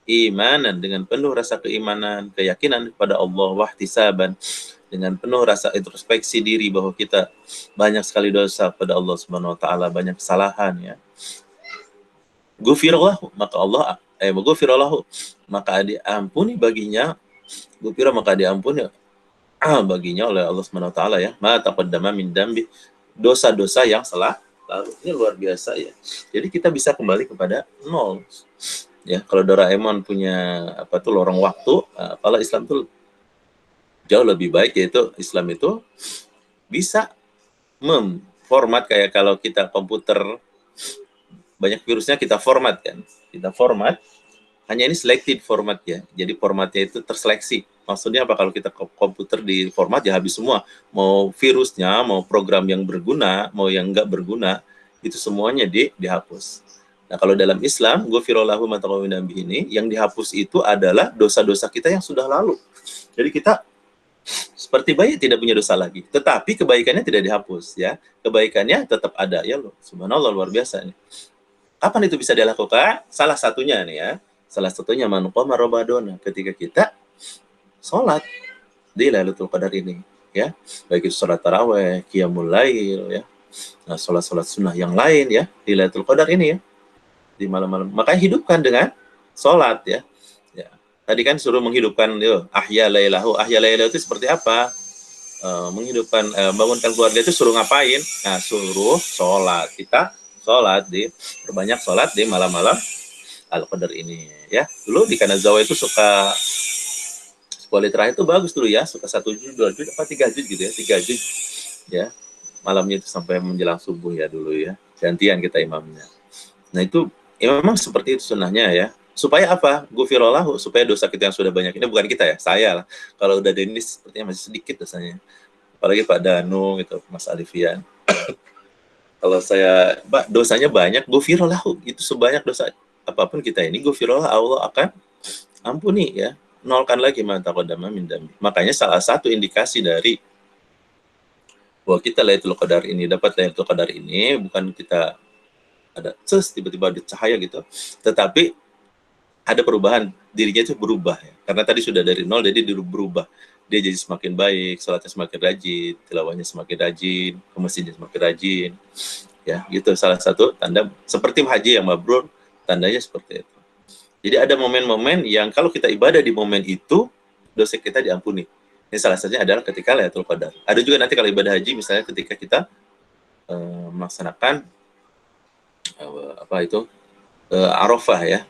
imanan, dengan penuh rasa keimanan, keyakinan kepada Allah, wa ihtisaban, dengan penuh rasa introspeksi diri bahwa kita banyak sekali dosa pada Allah Subhanahu wa taala, banyak kesalahan ya. Ghufirallahu, maka diampuni baginya, ghufira maka diampuni baginya oleh Allah Subhanahu wa taala ya, ma taqaddama min dambi, dosa-dosa yang lalu. Ini luar biasa ya. Jadi kita bisa kembali kepada nol. Ya, kalau Doraemon punya lorong waktu, kalau Islam itu jauh lebih baik, yaitu Islam itu bisa memformat kayak kalau kita komputer banyak virusnya kita format kan. Kita format Hanya ini selected format ya. Jadi formatnya itu terseleksi. Maksudnya apa? Kalau kita ke komputer di format ya habis semua. Mau virusnya, mau program yang berguna, mau yang enggak berguna, itu semuanya dihapus. Nah, kalau dalam Islam, ghufirallahu ma taqaddama min ini, yang dihapus itu adalah dosa-dosa kita yang sudah lalu. Jadi kita seperti bayi tidak punya dosa lagi. Tetapi kebaikannya tidak dihapus ya. Kebaikannya tetap ada ya loh. Subhanallah, luar biasa nih. Kapan itu bisa dilakukan? Salah satunya nih ya. Salah satunya man qama Ramadan, ketika kita sholat di Lailatul Qadar ini ya. Baik itu sholat tarawih, qiyamul lail ya. Nah, sholat-sholat sunnah yang lain ya di Lailatul Qadar ini ya. Di malam-malam. Makanya hidupkan dengan sholat ya. Ya. Tadi kan suruh menghidupkan ahya lailahu. Ahya lailahu itu seperti apa? Menghidupkan bangunkan keluarga itu suruh ngapain? Nah, suruh sholat. Kita sholat perbanyak sholat di malam-malam Al-Qadar ini ya. Dulu di Kanazawa itu suka 10 liter itu bagus dulu ya, suka 1 juz, 2 juz, apa 3 juz gitu ya, 3 juz ya. Malamnya itu sampai menjelang subuh ya dulu ya. Gantian kita imamnya. Nah, itu ya memang seperti itu sunnahnya ya. Supaya apa? Ghufirallahu, supaya dosa kita yang sudah banyak ini, bukan kita ya, saya lah. Kalau udah Denis sepertinya masih sedikit dosanya. Apalagi Pak Danu gitu, Mas Alifian. Kalau saya, Pak, dosanya banyak, ghufirallahu, itu sebanyak dosa apapun kita ini, ghufirallahu, Allah akan ampuni ya. Nolkan lagi ma taqaddama min dambi. Makanya salah satu indikasi dari bahwa kita Lailatul Qadar ini, dapat Lailatul Qadar ini, bukan kita ada tiba-tiba ada cahaya gitu, tetapi ada perubahan, dirinya itu berubah ya. Karena tadi sudah dari nol, jadi dia berubah. Dia jadi semakin baik, salatnya semakin rajin, tilawahnya semakin rajin, ke masjidnya semakin rajin. Ya, gitu salah satu tanda seperti haji yang mabrur, tandanya seperti itu. Jadi ada momen-momen yang kalau kita ibadah di momen itu, dosa kita diampuni. Ini salah satunya adalah ketika Lailatul Qadar. Ada juga nanti kalau ibadah haji, misalnya ketika kita melaksanakan Arafah ya,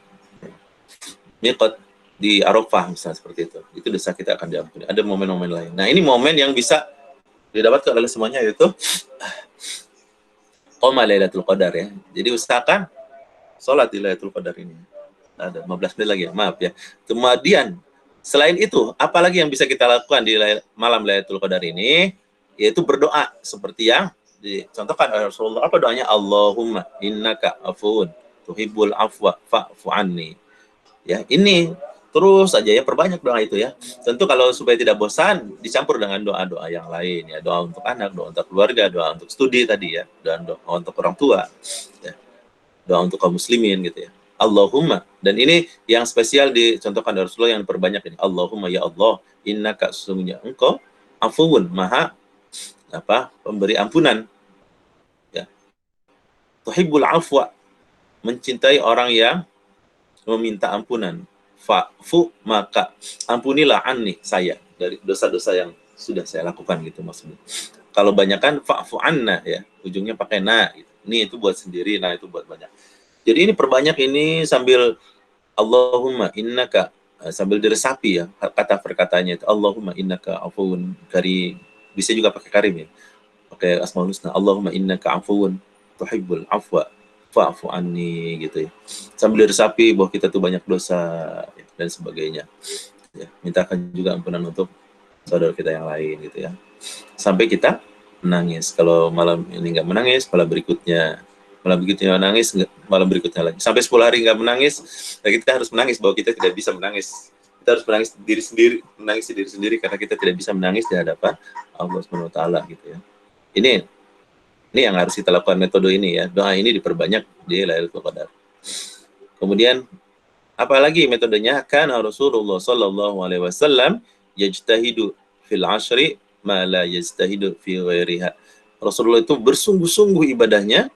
miqat di Arafah misalnya seperti itu dosa kita akan diampuni. Ada momen-momen lain. Nah, ini momen yang bisa didapatkan oleh semuanya, yaitu qoma Lailatul Qadar ya. Jadi usahakan sholat di Lailatul Qadar ini. Ada 15 menit lagi ya, maaf ya. Kemudian selain itu, apalagi yang bisa kita lakukan di malam Lailatul Qadar ini, yaitu berdoa seperti yang dicontohkan oleh Rasulullah. Apa doanya? Allahumma innaka afuun tuhibbul afwa fa'fu anni. Ya, ini terus saja ya, perbanyak doa itu ya. Tentu kalau supaya tidak bosan, dicampur dengan doa-doa yang lain ya. Doa untuk anak, doa untuk keluarga, doa untuk studi tadi ya, dan doa untuk orang tua ya. Doa untuk kaum muslimin gitu ya. Allahumma, dan ini yang spesial dicontohkan dari Rasulullah yang perbanyak ini. Allahumma ya Allah, innaka sesungguhnya engkau afuun, maha pemberi ampunan. Ya. Tuhibbul afwa, mencintai orang yang meminta ampunan. Fa'fu, maka ampunilah anni, saya, dari dosa-dosa yang sudah saya lakukan gitu maksudnya. Kalau banyakan fa'fu anna ya, ujungnya pakai na gitu. Ini itu buat sendiri, nah itu buat banyak. Jadi ini perbanyak ini sambil Allahumma innaka, sambil diresapi ya kata perkataannya itu, Allahumma innaka afuun karim. Bisa juga pakai karim ya, pakai asmaul husna, Allahumma innaka afuun tuhibbul afwa fa'fu anni gitu ya. Sambil diresapi bahwa kita tuh banyak dosa ya, dan sebagainya. Ya, mintakan juga ampunan untuk saudara kita yang lain gitu ya. Sampai kita menangis. Kalau malam ini nggak menangis, malam berikutnya menangis, malam berikutnya lagi. Sampai 10 hari nggak menangis, ya kita harus menangis bahwa kita tidak bisa menangis. Kita harus menangis diri sendiri karena kita tidak bisa menangis di hadapan Allah Subhanahu wa taala gitu ya. Ini yang harus kita lakukan, metode ini ya. Doa ini diperbanyak di Lailatul Qadar. Kemudian apalagi metodenya? Kana Rasulullah sallallahu alaihi wasallam yajtahidu fil ashri ma la yajtahidu fi ghairiha. Rasulullah itu bersungguh-sungguh ibadahnya,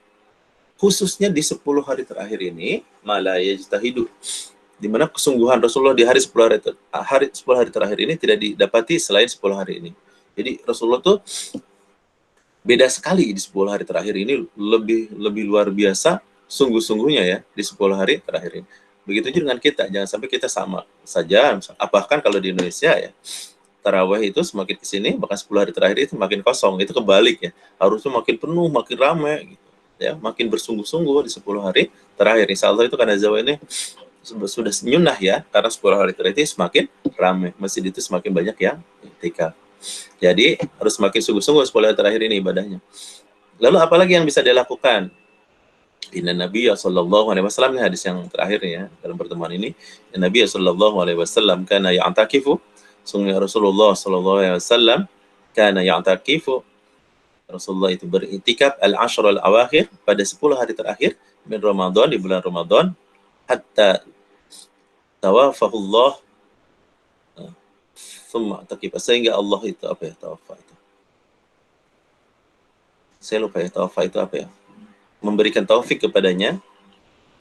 khususnya di 10 hari terakhir ini, malah yajtahidu, di mana kesungguhan Rasulullah di hari 10 hari terakhir ini tidak didapati selain 10 hari ini. Jadi Rasulullah tuh beda sekali di 10 hari terakhir ini, lebih luar biasa sungguh-sungguhnya ya di 10 hari terakhir ini. Begitu juga dengan kita, jangan sampai kita sama saja. Bahkan kalau di Indonesia ya, tarawih itu semakin kesini, bahkan 10 hari terakhir itu makin kosong, itu kebalik ya. Harusnya makin penuh, makin ramai gitu. Ya, makin bersungguh-sungguh di 10 hari terakhir. Insya Allah itu Kanazawa ini sudah sunnah ya, karena 10 hari terakhir itu semakin ramai, masjid itu semakin banyak yang i'tikaf. Jadi harus semakin sungguh-sungguh 10 hari terakhir ini ibadahnya. Lalu apalagi yang bisa dilakukan? Inna Nabiya sallallahu alaihi wasallam, ini hadis yang terakhir ya dalam pertemuan ini. Inna Nabiya sallallahu alaihi wasallam kana ya'takifu, sungguh Rasulullah sallallahu alaihi wasallam kana ya'takifu, Rasulullah itu beriktikaf al-ashr al-awakhir, pada 10 hari terakhir min Ramadan, di bulan Ramadan, hatta tawafahullah, thumma takif, sehingga Allah itu apa ya tawafa itu? Saya lupa ya, tawafa itu apa ya? Memberikan taufik kepadanya.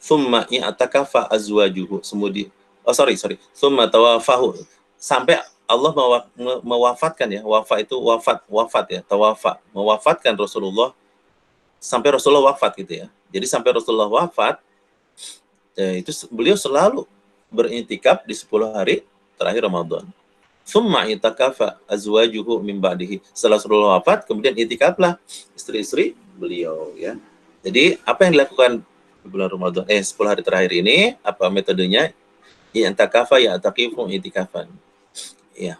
Thumma i'takafa azwajuhu, thumma tawafahu, sampai Allah mewafatkan ya, wafat ya, tawafa, mewafatkan Rasulullah, sampai Rasulullah wafat gitu ya. Jadi sampai Rasulullah wafat, itu beliau selalu beriktikaf di 10 hari terakhir Ramadan. Summa itakafa azwajuhu min ba'dihi, setelah Rasulullah wafat, kemudian itikaflah istri-istri beliau ya. Jadi apa yang dilakukan di bulan Ramadan 10 hari terakhir ini, apa metodenya? I'takafa ya'takifu itikafan. Ya.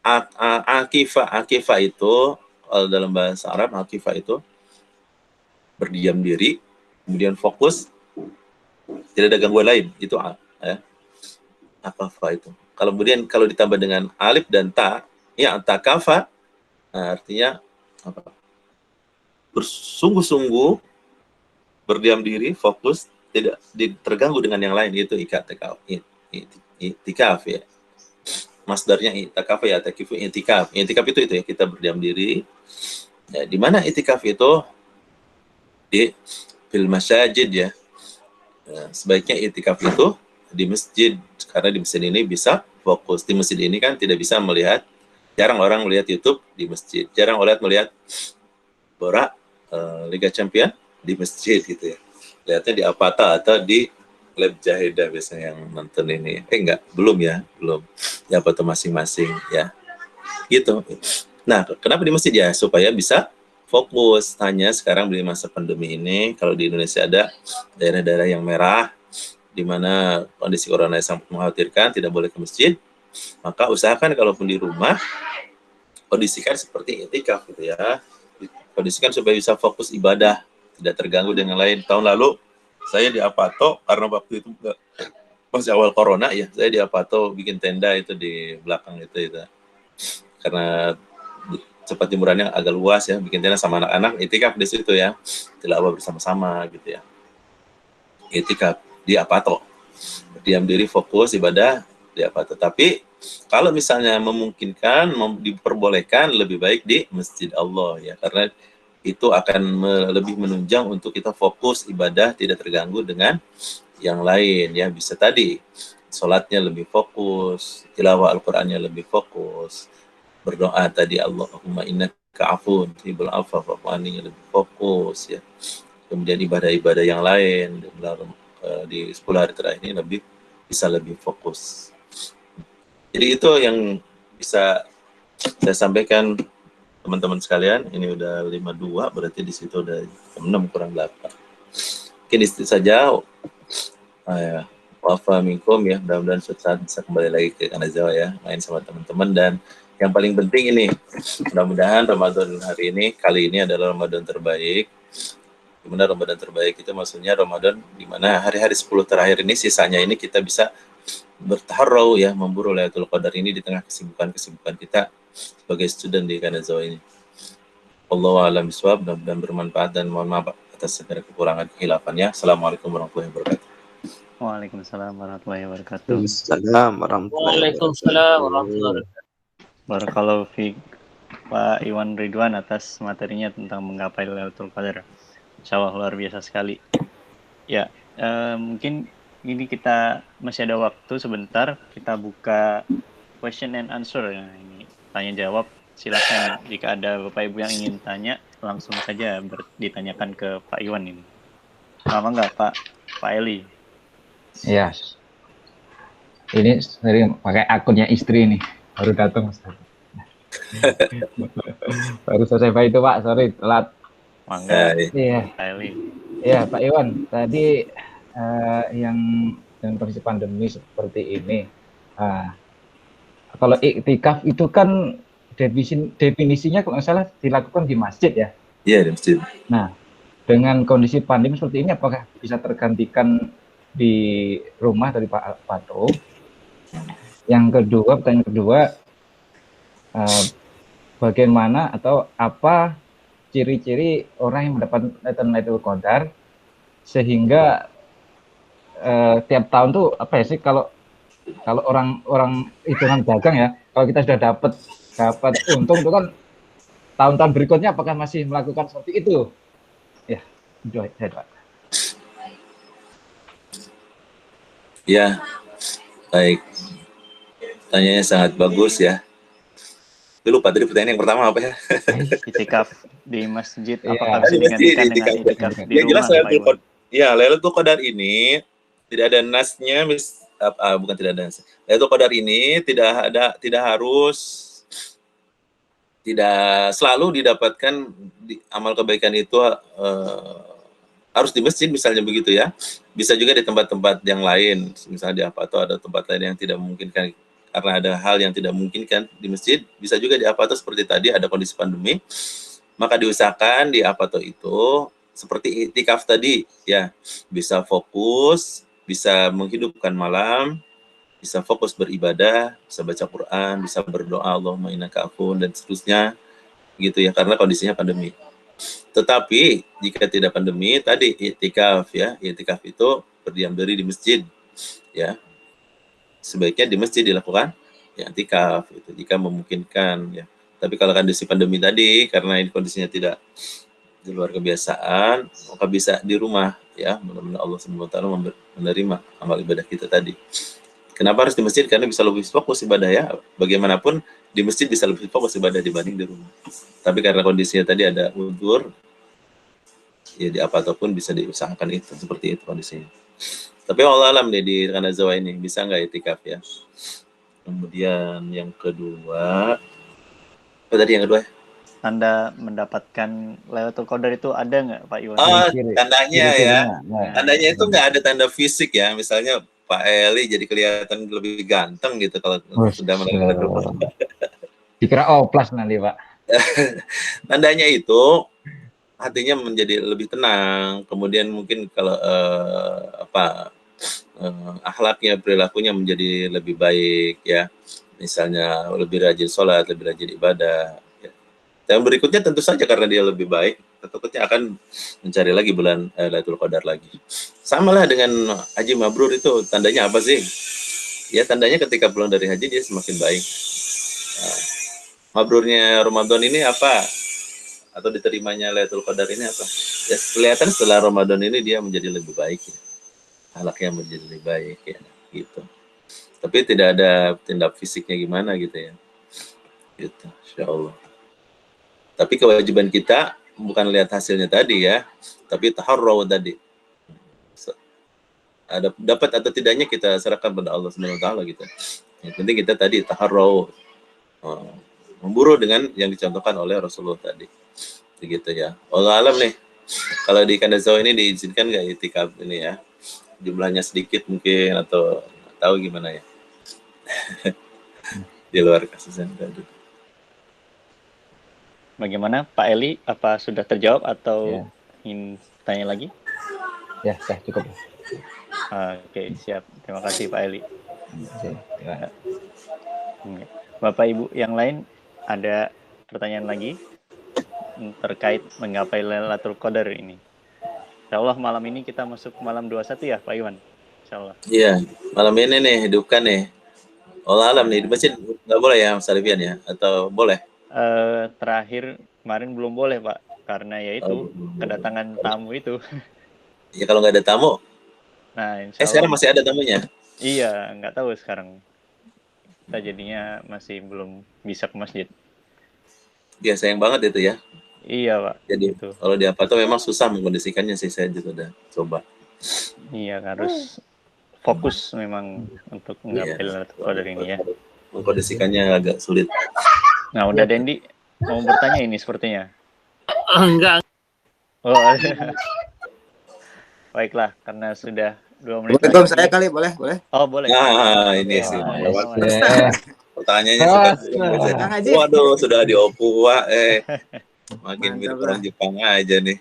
Akifah itu kalau dalam bahasa Arab, akifah itu berdiam diri, kemudian fokus, tidak ada gangguan lain, itu ya. Akafah itu. Kalau ditambah dengan alif dan ta, ya takafa, artinya apa? Bersungguh-sungguh, berdiam diri, fokus, tidak terganggu dengan yang lain, itu itikaf ya. Masdarnya itikaf ya, takifu itikaf. Itikaf itu ya, kita berdiam diri. Ya, di mana itikaf itu? Di fil masajid ya. Sebaiknya itikaf itu di masjid, karena di masjid ini bisa fokus. Di masjid ini kan tidak bisa melihat, jarang orang melihat YouTube di masjid, jarang orang melihat bola Liga Champion di masjid gitu ya. Lihatnya di Apata atau di Lab Jahidah biasanya yang nonton ini. Belum. Ya apa tuh masing-masing ya. Gitu. Nah, kenapa di masjid ya? Supaya bisa fokus. Hanya sekarang di masa pandemi ini, kalau di Indonesia ada daerah-daerah yang merah, di mana kondisi corona sangat mengkhawatirkan, tidak boleh ke masjid, maka usahakan kalaupun di rumah, kondisikan seperti i'tikaf gitu ya. Kondisikan supaya bisa fokus ibadah, tidak terganggu dengan lain. Tahun lalu saya di Apato, karena waktu itu masih awal corona ya, saya di Apato bikin tenda itu di belakang itu. Karena tempat hiburannya agak luas ya, bikin tenda sama anak-anak, i'tikaf di situ ya, tilawah bersama-sama gitu ya. I'tikaf di Apato, diam diri, fokus ibadah di Apato. Tapi kalau misalnya memungkinkan, diperbolehkan, lebih baik di Masjid Allah ya, karena itu akan lebih menunjang untuk kita fokus ibadah, tidak terganggu dengan yang lain ya. Bisa tadi sholatnya lebih fokus, tilawah Al-Qur'annya lebih fokus, berdoa tadi Allahumma innaka afun tuhibbul afwa fa'fu anni lebih fokus ya. Kemudian ibadah-ibadah yang lain di 10 hari terakhir ini bisa lebih fokus. Jadi itu yang bisa saya sampaikan teman-teman sekalian. Ini udah 52, berarti di situ udah jam 6 kurang 8. Mungkin itu saja. Wafa minkum ya, mudah-mudahan suatu saat bisa kembali lagi ke Kanazawa ya, main sama teman-teman. Dan yang paling penting ini, mudah-mudahan Ramadan hari ini, kali ini adalah Ramadan terbaik. Dimana Ramadan terbaik itu maksudnya Ramadan dimana hari-hari 10 terakhir ini, sisanya ini kita bisa bertaharau ya, memburu Lailatul Qadar ini di tengah kesibukan kita sebagai student di Kanazawa ini. Wallahu a'lam bishawab, mudah-mudahan bermanfaat, dan mohon maaf atas segala kekurangan kehilafannya. Assalamualaikum warahmatullahi wabarakatuh. Waalaikumsalam warahmatullahi wabarakatuh. Waalaikumsalam warahmatullahi wabarakatuh. Barakallahu fiik Pak Iwan Ridwan atas materinya tentang menggapai Lailatul Qadar. Insyaallah luar biasa sekali. Ya, mungkin ini kita masih ada waktu sebentar, kita buka question and answer ya, ini tanya jawab. Silakan jika ada Bapak Ibu yang ingin tanya, langsung saja ditanyakan ke Pak Iwan ini. Lama nggak Pak Eli? Iya. Ini dari pakai akunnya istri nih, baru datang Ustaz. Baru selesai Pak itu Pak, sorry telat. Mangga. Iya. Pak Eli. Iya Pak Iwan, tadi yang dengan kondisi pandemi seperti ini. Nah, kalau iktikaf itu kan definisinya kalau nggak salah dilakukan di masjid ya. Iya, di masjid. Nah, dengan kondisi pandemi seperti ini, apakah bisa tergantikan di rumah dari Pak Pato? Pertanyaan kedua, bagaimana atau apa ciri-ciri orang yang mendapat Lailatul Qadar sehingga tiap tahun tuh apa ya sih, kalau orang hitungan dagang ya, kalau kita sudah dapat untung itu kan tahun-tahun berikutnya apakah masih melakukan seperti itu? Ya, itu saya Pak. Ya, baik. Pertanyaannya sangat bagus ya. Lupa tadi pertanyaan yang pertama apa ya? Itikaf di masjid, Iya. apakah bisa digantikan dengan itikaf di Ya jelas rumah, Pak Iwan? Lailatul Qadar ini tidak ada nasnya, bukan tidak ada nas. Lailatul Qadar ini tidak selalu didapatkan amal kebaikan itu harus di masjid misalnya begitu ya. Bisa juga di tempat-tempat yang lain, misalnya di apa atau ada tempat lain yang tidak memungkinkan karena ada hal yang tidak memungkinkan di masjid. Bisa juga di apa atau seperti tadi ada kondisi pandemi, maka diusahakan di apa atau itu seperti iktikaf tadi ya, bisa fokus, bisa menghidupkan malam, bisa fokus beribadah, bisa baca Quran, bisa berdoa Allahumma innaka afuwun dan seterusnya gitu ya, karena kondisinya pandemi. Tetapi jika tidak pandemi tadi iktikaf ya, iktikaf itu berdiam diri di masjid ya. Sebaiknya di masjid dilakukan ya iktikaf itu jika memungkinkan ya. Tapi kalau kondisi pandemi tadi karena ini kondisinya tidak di luar kebiasaan, maka bisa di rumah ya. Mudah-mudahan Allah Subhanahu wa taala menerima amal ibadah kita tadi. Kenapa harus di masjid? Karena bisa lebih fokus ibadah ya. Bagaimanapun di masjid bisa lebih fokus ibadah dibanding di rumah. Tapi karena kondisinya tadi ada udzur, ya di apa ataupun bisa diusahakan itu, seperti itu kondisinya. Tapi Allah alam nih di Kanazawa ini bisa nggak itikaf ya? Kemudian yang kedua, apa tadi yang kedua? Tanda mendapatkan Lailatul Qadar itu ada nggak, Pak Iwan? Tandanya ya. Tandanya itu nggak ada tanda fisik ya. Misalnya Pak Eli jadi kelihatan lebih ganteng gitu kalau sudah mendapatkan. Dikira oplas nanti Pak. Tandanya itu hatinya menjadi lebih tenang, kemudian mungkin kalau akhlaknya, perilakunya menjadi lebih baik ya, misalnya lebih rajin sholat, lebih rajin ibadah ya. Dan berikutnya tentu saja karena dia lebih baik, tentunya akan mencari lagi bulan Lailatul Qadar lagi. Sama lah dengan haji mabrur, itu tandanya apa sih? Ya tandanya ketika pulang dari haji dia semakin baik. Nah, mabrurnya Ramadan ini apa? Atau diterimanya Lailatul Qadar ini apa? Ya kelihatan setelah Ramadan ini dia menjadi lebih baik ya. Akhlaknya menjadi lebih baik ya gitu. Tapi tidak ada tindak fisiknya gimana gitu ya. Gitu, insyaallah. Tapi kewajiban kita bukan lihat hasilnya tadi ya, tapi taharraw tadi. Ada dapat atau tidaknya kita serahkan pada Allah Subhanahu wa taala gitu. Yang penting kita tadi taharraw, memburu dengan yang dicontohkan oleh Rasulullah tadi. Begitu ya. Allah alam nih. Kalau di Kanazawa ini diizinkan nggak itikaf ini ya? Jumlahnya sedikit mungkin atau tahu gimana ya? Di luar kasusnya tadi. Bagaimana Pak Eli? Apa sudah terjawab atau ingin tanya lagi? Ya, cukup. Oke, siap. Terima kasih Pak Eli. Bapak Ibu yang lain ada pertanyaan lagi terkait menggapai Lailatul Qadar ini? Insyaallah malam ini kita masuk malam 21 ya Pak Iwan? Insyaallah. Iya, malam ini nih hidupkan nih. Allah alam nih di masjid nggak boleh ya Mas Arifin ya? Atau boleh? Terakhir kemarin belum boleh Pak, karena yaitu kedatangan tamu itu. Ya kalau nggak ada tamu. Nah, insyaallah. Sekarang masih ada tamunya? Iya, nggak tahu sekarang. Kita jadinya masih belum bisa ke masjid. Ya sayang banget itu ya. Iya Pak. Jadi itu. kalau di apa tuh memang susah mengkondisikannya sih, saya juga udah coba. Iya, harus fokus memang untuk menggapai Lailatul Qadar ini ya. Mengkondisikannya agak sulit. Nah, udah Dendi mau bertanya ini sepertinya. Enggak. Oh, baiklah, karena sudah 2 menit Assalamualaikum, lagi. saya kali boleh? Oh, boleh. Nah, ini sih. Pertanyaannya suka. Kang Haji. Waduh, sudah diopuwa. Makin Mantap mirip lah. orang Jepang aja nih.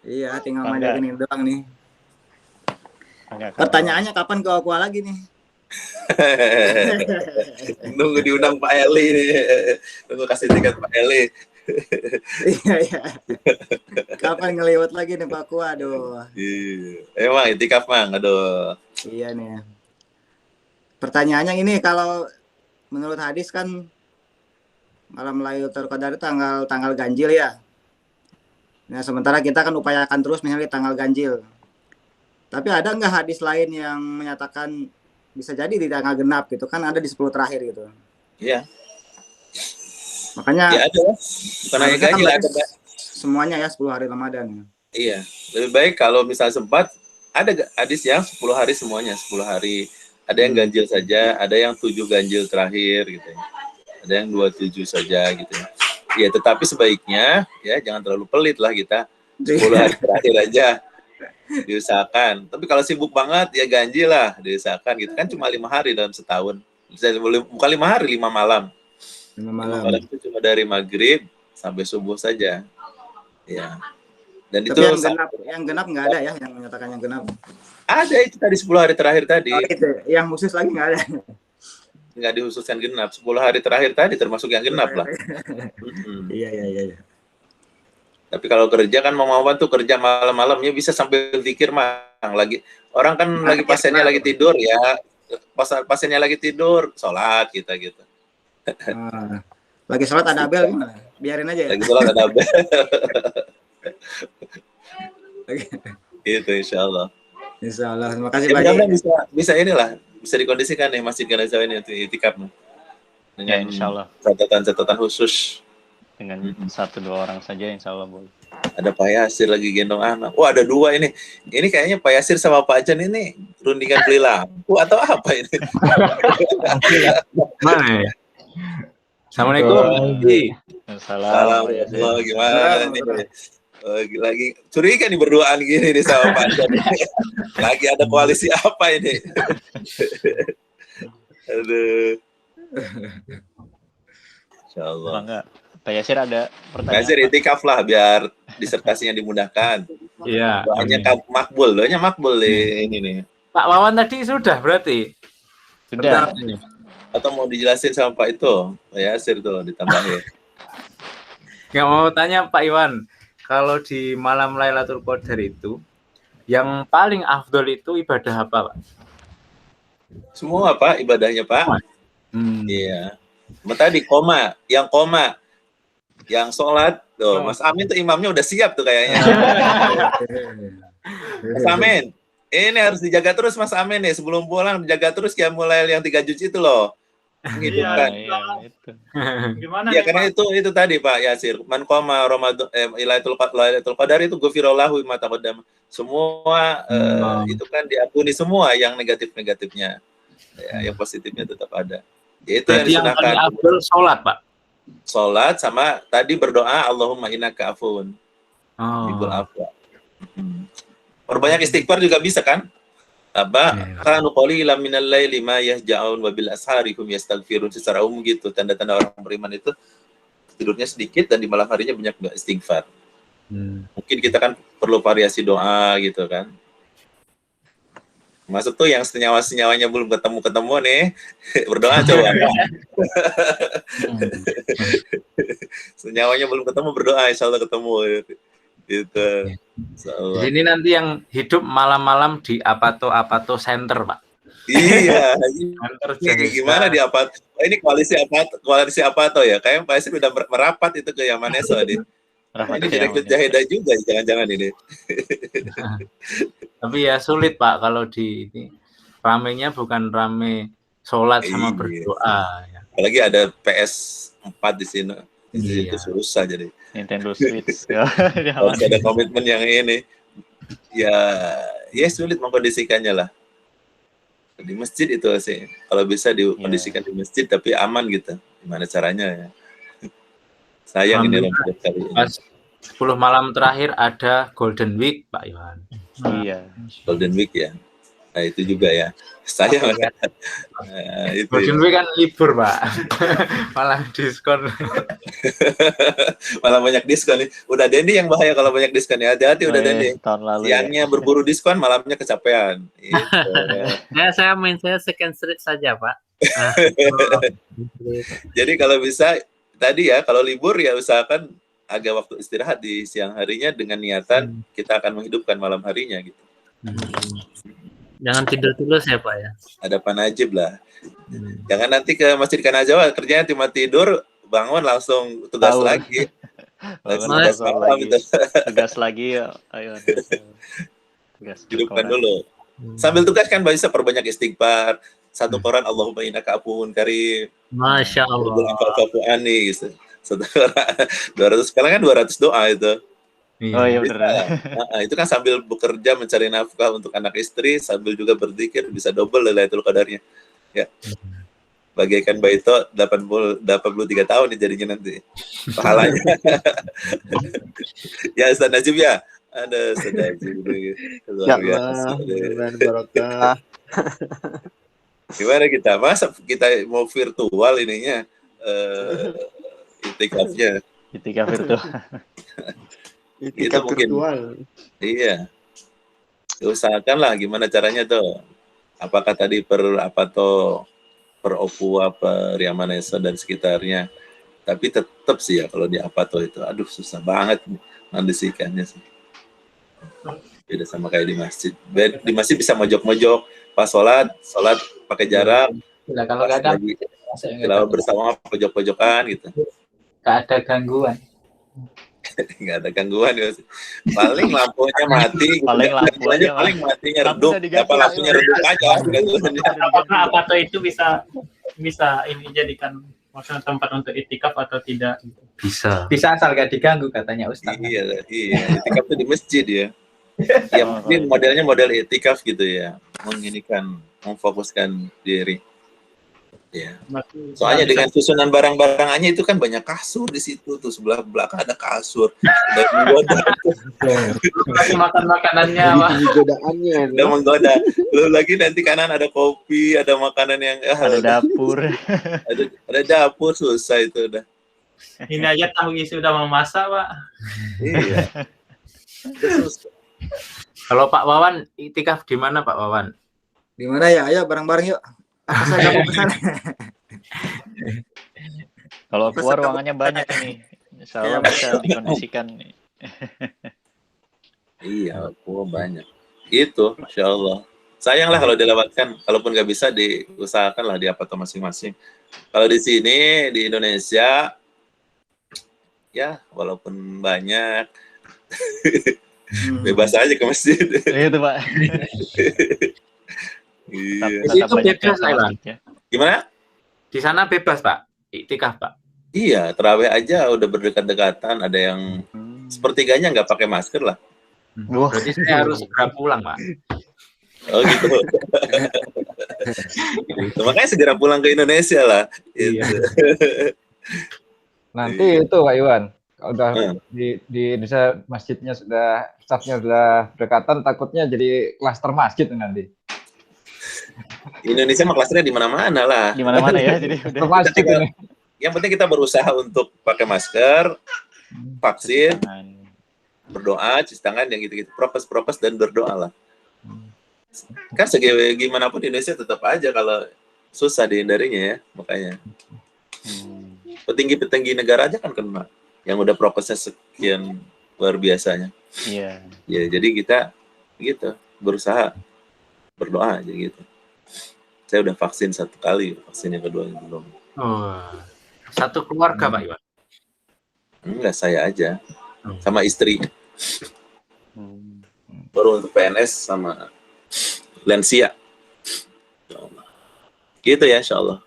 Iya, tinggal Bangga. majakin doang nih. Agak Pertanyaannya kapan ke Aqua lagi nih? Nunggu diundang Pak Eli nih. Nunggu kasih tiket Pak Eli. Iya. Kapan ngelewat lagi nih Pak Aqua? Aduh. Iya. Emang itikaf, Mang. Aduh. Iya nih. Pertanyaannya ini, kalau menurut hadis kan malam Lailatul Qadar itu tanggal ganjil ya. Nah, sementara kita kan upayakan terus misalnya di tanggal ganjil. Tapi ada nggak hadis lain yang menyatakan bisa jadi di tanggal genap gitu kan, ada di 10 terakhir gitu. Iya. Makanya Ya ada. Bukan hanya harusnya kan ganjil, berarti ada. semuanya ya 10 hari Ramadan. Iya. Lebih baik kalau misal sempat, ada hadis yang 10 hari semuanya, 10 hari. Ada yang ganjil saja, ada yang 7 ganjil terakhir gitu ya. Ada yang 27 saja gitu ya. Ya, tetapi sebaiknya ya jangan terlalu pelit lah kita. 10 hari terakhir aja diusahakan. Tapi kalau sibuk banget ya ganjil lah diusahakan gitu kan, cuma 5 hari dalam setahun. Bukan 5 hari, 5 malam. 5 5 malam. malam itu cuma dari maghrib sampai subuh saja. Ya. Dan Tapi itu yang genap nggak ada ya, yang menyatakan yang genap. ada itu tadi 10 hari terakhir tadi. Oh, itu. Yang khusus lagi nggak ada. Nggak dikhususkan genap. 10 hari terakhir tadi termasuk yang genap lah. Iya. Tapi kalau kerja kan mau tuh kerja malam-malamnya bisa sambil zikir, Mang. Lagi orang kan lagi pasiennya lagi tidur ya. Pasiennya lagi tidur, sholat kita gitu. Lagi sholat ada bel gimana? Biarin aja ya. Lagi sholat ada bel. Gitu insyaallah. Insyaallah. Terima kasih Ya, banyak. bisa inilah, bisa dikondisikan nih Masjid Ganezawa ini untuk itikaf dengan insyaallah. catatan khusus. Dengan 1-2 orang saja insyaallah boleh. Ada Pak Yasir lagi gendong anak. Wah, ada 2 ini. Ini kayaknya Pak Yasir sama Pak Ajan ini rundingan beli lampu atau apa ini? Mana ya? Assalamualaikum. Assalamualaikum. Gimana nih? Lagi curiga nih berduaan gini nih sama Pak Ajan. Lagi ada koalisi apa ini? Aduh. Insyaallah. Bangga. Pak Yasir ada pertanyaan. Yasir itikaf lah biar disertasinya dimudahkan. Iya. Doanya makbul, doanya makbul ini nih. Pak Wawan tadi sudah berarti? Sudah. Atau mau dijelasin sama Pak itu? Pak Yasir tuh ditambahin. Nggak mau tanya Pak Iwan, kalau di malam Lailatul Qadar itu yang paling afdol itu ibadah apa, Pak? Semua Pak ibadahnya Pak. Iya. Tadi yang sholat tuh Mas Amin tuh imamnya udah siap tuh kayaknya. Mas Amin, ini harus dijaga terus Mas Amin nih, sebelum pulang dijaga terus ya, mulai yang 3 juz itu loh. Menghidupkan. Iya, itu. Gimana ya, karena itu tadi Pak Yasir, man qama Ramadan Lailatul Qadar itu ghufirallahu ma taqaddam. Semua itu kan diampuni semua yang negatif-negatifnya. Ya, yang positifnya tetap ada. Yaitu yang disunahkan. Yang afdal sholat, Pak. Sholat sama tadi berdoa Allahumma innaka afuwun tuhibbul afwa. Perbanyak istighfar juga bisa kan? Kanu qalilan minal laili ma yahja'un wa bil ashari hum yastaghfirun, secara umum gitu. Tanda-tanda orang beriman itu tidurnya sedikit dan di malam harinya banyak istighfar. Mungkin kita kan perlu variasi doa gitu kan. Masuk tuh yang senyawa-senyawanya belum ketemu nih, berdoa coba. Senyawanya belum ketemu, berdoa insya Allah ketemu. Gitu. Ini nanti yang hidup malam-malam di Apato Center, Pak. Iya. Ini gimana di Apato? Ini koalisi Apato ya? Kayaknya Pak Yasir udah merapat itu ke Yamaneso nih. Ini direktur Jahedah juga, jangan-jangan ini. Tapi ya sulit Pak kalau di ini ramenya bukan rame sholat sama berdoa. Ya. Apalagi ada PS4 di sini, itu susah jadi. Nintendo Switch. Harus ada komitmen yang ini. Ya sulit mengkondisikannya lah. Di masjid itu sih, kalau bisa dikondisikan di masjid tapi aman gitu. Gimana caranya ya? Sayang ini dalam kali ini. 10 malam terakhir ada Golden Week, Pak Iwan. Iya. Golden Week ya. Nah, itu juga ya. Saya itu. Golden Week kan libur, Pak. Malah diskon. Malah banyak diskon nih. Udah Dendi yang bahaya kalau banyak diskon ya. Hati-hati udah Dendi. Tahun lalu Siangnya berburu diskon, malamnya kecapean. Gitu. Saya second street saja, Pak. Jadi kalau bisa tadi ya, kalau libur ya usahakan agak waktu istirahat di siang harinya dengan niatan kita akan menghidupkan malam harinya gitu. Jangan tidur terus ya, Pak ya. Ada panajib lah. Jangan nanti ke Masjid Kanajawa kerjanya cuma tidur, bangun langsung tugas lagi. Tugas lagi ya. Ayo. Tugas. Hidupkan dulu. Sambil tugas kan bisa perbanyak istighfar. Satu koran Allahumma innaka afuwun karim. Masya Allah. Ani gitu. 200 sekarang kan 200 doa itu. Oh iya benar. Itu kan sambil bekerja mencari nafkah untuk anak istri, sambil juga berzikir bisa double Lailatul Qadarnya. Ya. Bagaikan Baito 83 tahun nih jadinya nanti. Pahalanya. Ya Ustaz Najib ya. Ada Ustaz Najib. Luar biasa. Barokah. Gimana kita? Masa kita mau virtual ininya? Itikafnya. Itikaf virtual. Itu mungkin virtual. Iya. Usahakanlah gimana caranya tuh. Apakah tadi per Opua, per Yamanesa dan sekitarnya. Tapi tetap sih ya kalau di Apato itu, aduh susah banget mendisikannya sih. Beda sama kayak di masjid. Di masjid bisa mojok-mojok pas sholat pakai jarak. Nah, kalau nggak ada kalau bersama pojok-pojokan gitu. Nggak ada gangguan. Nggak ada gangguan ya. Paling lampunya mati. Paling matinya redup. Apa lampunya redup aja. Apakah atau itu bisa ini jadikan maksudnya tempat untuk itikaf atau tidak? Bisa asal nggak diganggu katanya Ustaz. Iya. Itikaf itu di masjid ya. Ya mungkin modelnya model itikaf gitu ya. Memfokuskan diri. Ya. Soalnya dengan susunan barang-barangannya itu kan banyak kasur di situ tuh, sebelah belakang ada kasur. Dan menggoda. Makan makanannya godaannya. Udah menggoda. Lalu lagi nanti kanan ada kopi, ada makanan yang ada dapur. ada dapur, susah itu udah. Ini aja tahu isi udah mau masak, Pak. Iya. Kalau Pak Wawan itikaf di mana Pak Wawan? Di mana ya? Ayo bareng-bareng yuk. Kalau keluar ruangannya banyak ini. Insyaallah bisa dikondisikan nih. Iya, banyak. Itu, insyaallah. Sayang lah kalau dilewatkan. Kalaupun nggak bisa, diusahakan lah di apartemen masing-masing. Kalau di sini, di Indonesia, ya walaupun banyak, bebas aja ke masjid. Itu Pak. Iya. Itu bebas lah. Gimana? Di sana bebas Pak, itikaf Pak. Iya, terawih aja udah berdekat-dekatan. Ada yang sepertiganya nggak pakai masker lah. Berarti saya harus segera pulang Pak. Oh gitu. Makanya segera pulang ke Indonesia lah. Iya. Nanti itu Pak Iwan, kalau udah di Indonesia masjidnya sudah, staffnya sudah berdekatan, takutnya jadi klaster masjid nanti. Indonesia mah klasternya di mana-mana lah. Di mana-mana ya. Jadi udah. Yang penting kita berusaha untuk pakai masker, vaksin, berdoa, cuci tangan, yang gitu-gitu, prokes dan berdoa lah. Kan gimana pun di Indonesia tetap aja kalau susah dihindarinya ya, makanya. Petinggi-petinggi negara aja kan kena, yang udah prokesnya sekian luar biasanya. Iya. Ya, jadi kita gitu berusaha berdoa aja gitu. Saya udah vaksin 1 kali, vaksin yang kedua belum. Oh, satu keluarga Pak Iwan? Enggak, saya aja sama istri. Baru untuk PNS sama lansia. Gitu ya, insyaallah.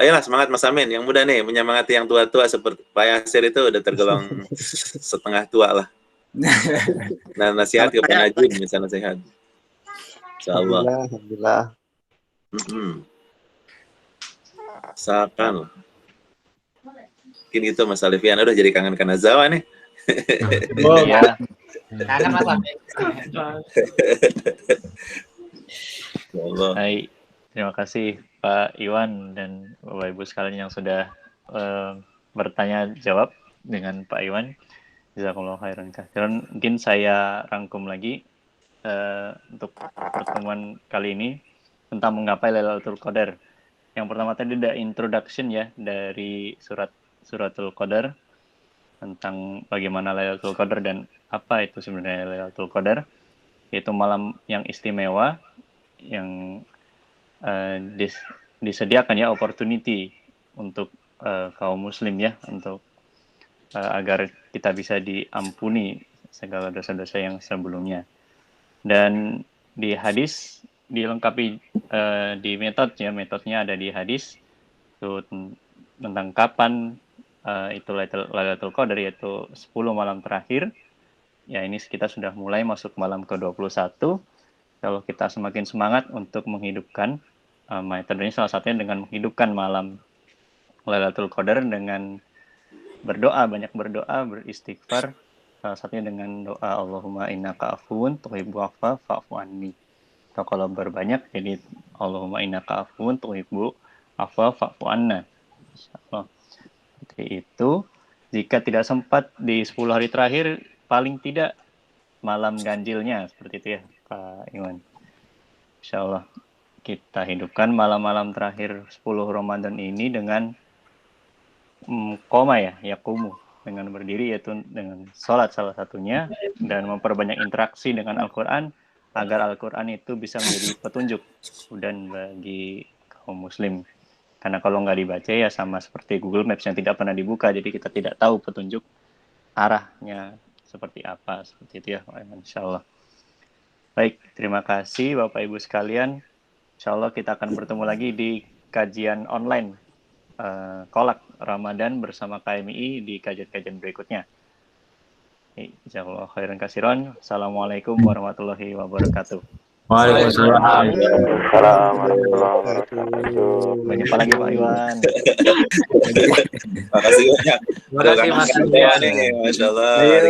Ayolah semangat Mas Amin, yang muda nih menyemangati yang tua-tua seperti Pak Yasir itu udah tergolong setengah tua lah. Nah, nasihat ke Pak Najib misalnya nasihat. Insyaallah. Alhamdulillah. Usahakan. Mungkin gitu Mas Alifian, udah jadi kangen Kanazawa nih. Oh iya. Kangen Mas Amin. Allah. Baik, terima kasih Pak Iwan dan Bapak Ibu sekalian yang sudah bertanya jawab dengan Pak Iwan. Jazakallahu khairan katsiran. Mungkin saya rangkum lagi untuk pertemuan kali ini tentang menggapai Lailatul Qadar. Yang pertama tadi ada introduction ya dari suratul Qadar tentang bagaimana Lailatul Qadar dan apa itu sebenarnya Lailatul Qadar, yaitu malam yang istimewa yang disediakan ya opportunity untuk kaum muslim ya untuk agar kita bisa diampuni segala dosa-dosa yang sebelumnya. Dan di hadis dilengkapi di metodenya ada di hadis itu tentang kapan itu Lailatul Qadar, yaitu 10 malam terakhir. Ya, ini kita sudah mulai masuk malam ke-21. Kalau kita semakin semangat untuk menghidupkan metode ini, salah satunya dengan menghidupkan malam Lailatul Qadar dengan berdoa, banyak berdoa, beristighfar. Salah satunya dengan doa Allahumma innaka afuwun tuhibbu afwa fa'fu anni. Atau kalau berbanyak jadi Allahumma innaka afuwun tuhibbu afwa fa'fu anna. Insyaallah. Seperti itu. Jika tidak sempat di 10 hari terakhir, paling tidak malam ganjilnya, seperti itu ya Pak Iwan. Insyaallah kita hidupkan malam-malam terakhir 10 Ramadan ini dengan koma ya, yakumu, dengan berdiri, yaitu dengan sholat salah satunya, dan memperbanyak interaksi dengan Al-Quran agar Al-Quran itu bisa menjadi petunjuk dan bagi kaum muslim. Karena kalau nggak dibaca ya sama seperti Google Maps yang tidak pernah dibuka, jadi kita tidak tahu petunjuk arahnya seperti apa, seperti itu ya, insyaallah. Baik, terima kasih Bapak Ibu sekalian. Insyaallah kita akan bertemu lagi di kajian online Kolak Ramadan bersama KMI di kajian-kajian berikutnya. Jazakallahu khairan katsiran. Assalamualaikum warahmatullahi wabarakatuh. Waalaikumsalam. Sampai jumpa lagi Pak Iwan. Makasih banyak. Terima kasih Mas Iwan. Masya Allah. Terima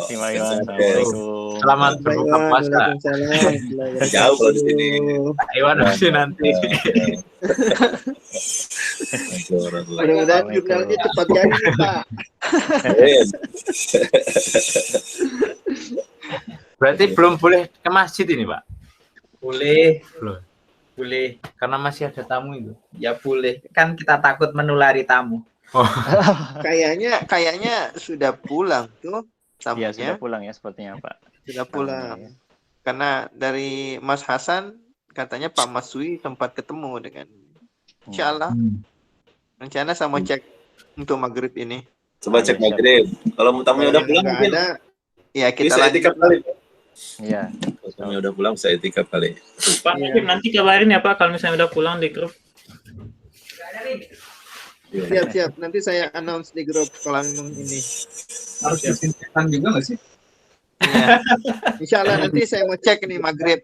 kasih Pak Iwan. Assalamualaikum. Selamat berbuka puasa. Jauh kalau di sini. Pak Iwan masih nanti. Mudah-mudahan jurnalnya cepat jadi Pak. Berarti belum boleh ke masjid ini Pak? Boleh, Belum. boleh. Karena masih ada tamu itu. Ya boleh. Kan kita takut menulari tamu. Oh. Kayaknya sudah pulang tuh Ya, sudah tamunya. pulang ya sepertinya Pak. Sudah pulang. Karena dari Mas Hasan katanya Pak Masui sempat ketemu dengan Insyaallah. Rencana sama cek untuk maghrib ini. Coba cek maghrib. Kalau tamunya udah pulang Nggak mungkin ada. Ya kita bisa lanjut. etikap kali. Iya. Kalau tamunya udah pulang bisa etikap kali. Pak, mungkin nanti kabarin ya Pak kalau misalnya udah pulang di grup. Siap. Nanti saya announce di grup kalau memang ini. Harus disinfektan juga nggak sih? Ya. Insyaallah nanti saya mau cek nih maghrib.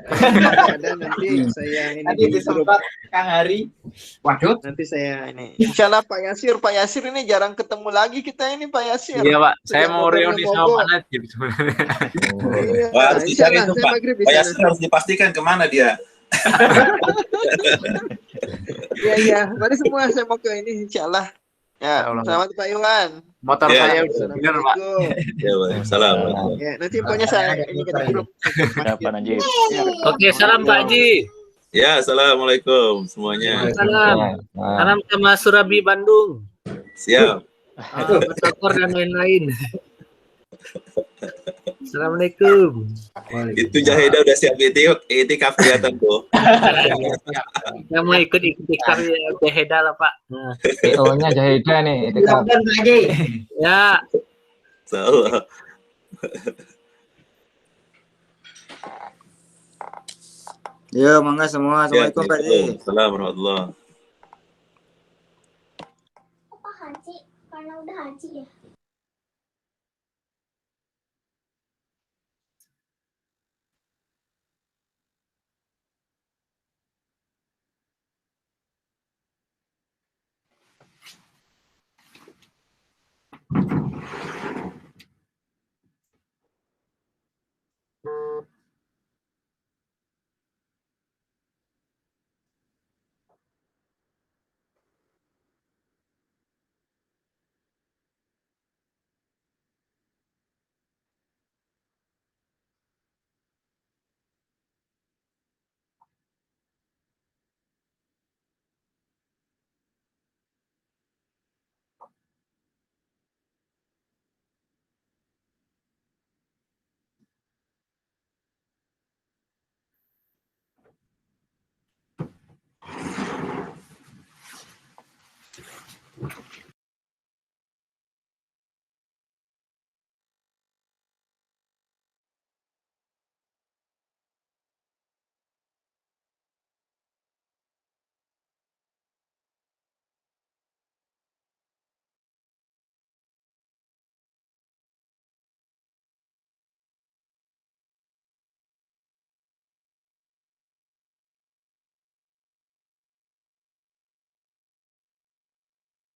Kalau ada nanti saya ini di grup. Kang Hari. Waduh. Nanti saya ini. Insyaallah Pak Yasir ini jarang ketemu lagi kita ini Pak Yasir. Iya Pak, saya Sejak mau reuni sama Mogok. Pak Najib sebenarnya. Iya, Wah, harus dicari insyaallah itu saya Pak. maghrib di Pak sana. Yasir harus dipastikan kemana dia. Iya. Mari semua saya mau ke ini insyaallah. Ya, selamat Pak Iwan. Motor Ya. saya bener Pak. Assalamualaikum. Ya, Pak. Salam. Ya, nanti infonya saya ini ke grup. Ya, Pak Najib. Oke, salam Pak Haji. Ya, assalamualaikum semuanya. Salam. Salam sama Surabi Bandung. Siap. Motor dan lain-lain. Assalamualaikum. Itu Jaheda udah siap itikaf kelihatan tuh. Saya mau ikut itikaf Jaheda lah Pak. PO-nya Jaheda nih. itikaf. Ya. Insyaallah. Yo, mangga semua. Assalamualaikum Pak Ji. Assalamualaikum warahmatullahi. Apa haji? Karena udah haji ya.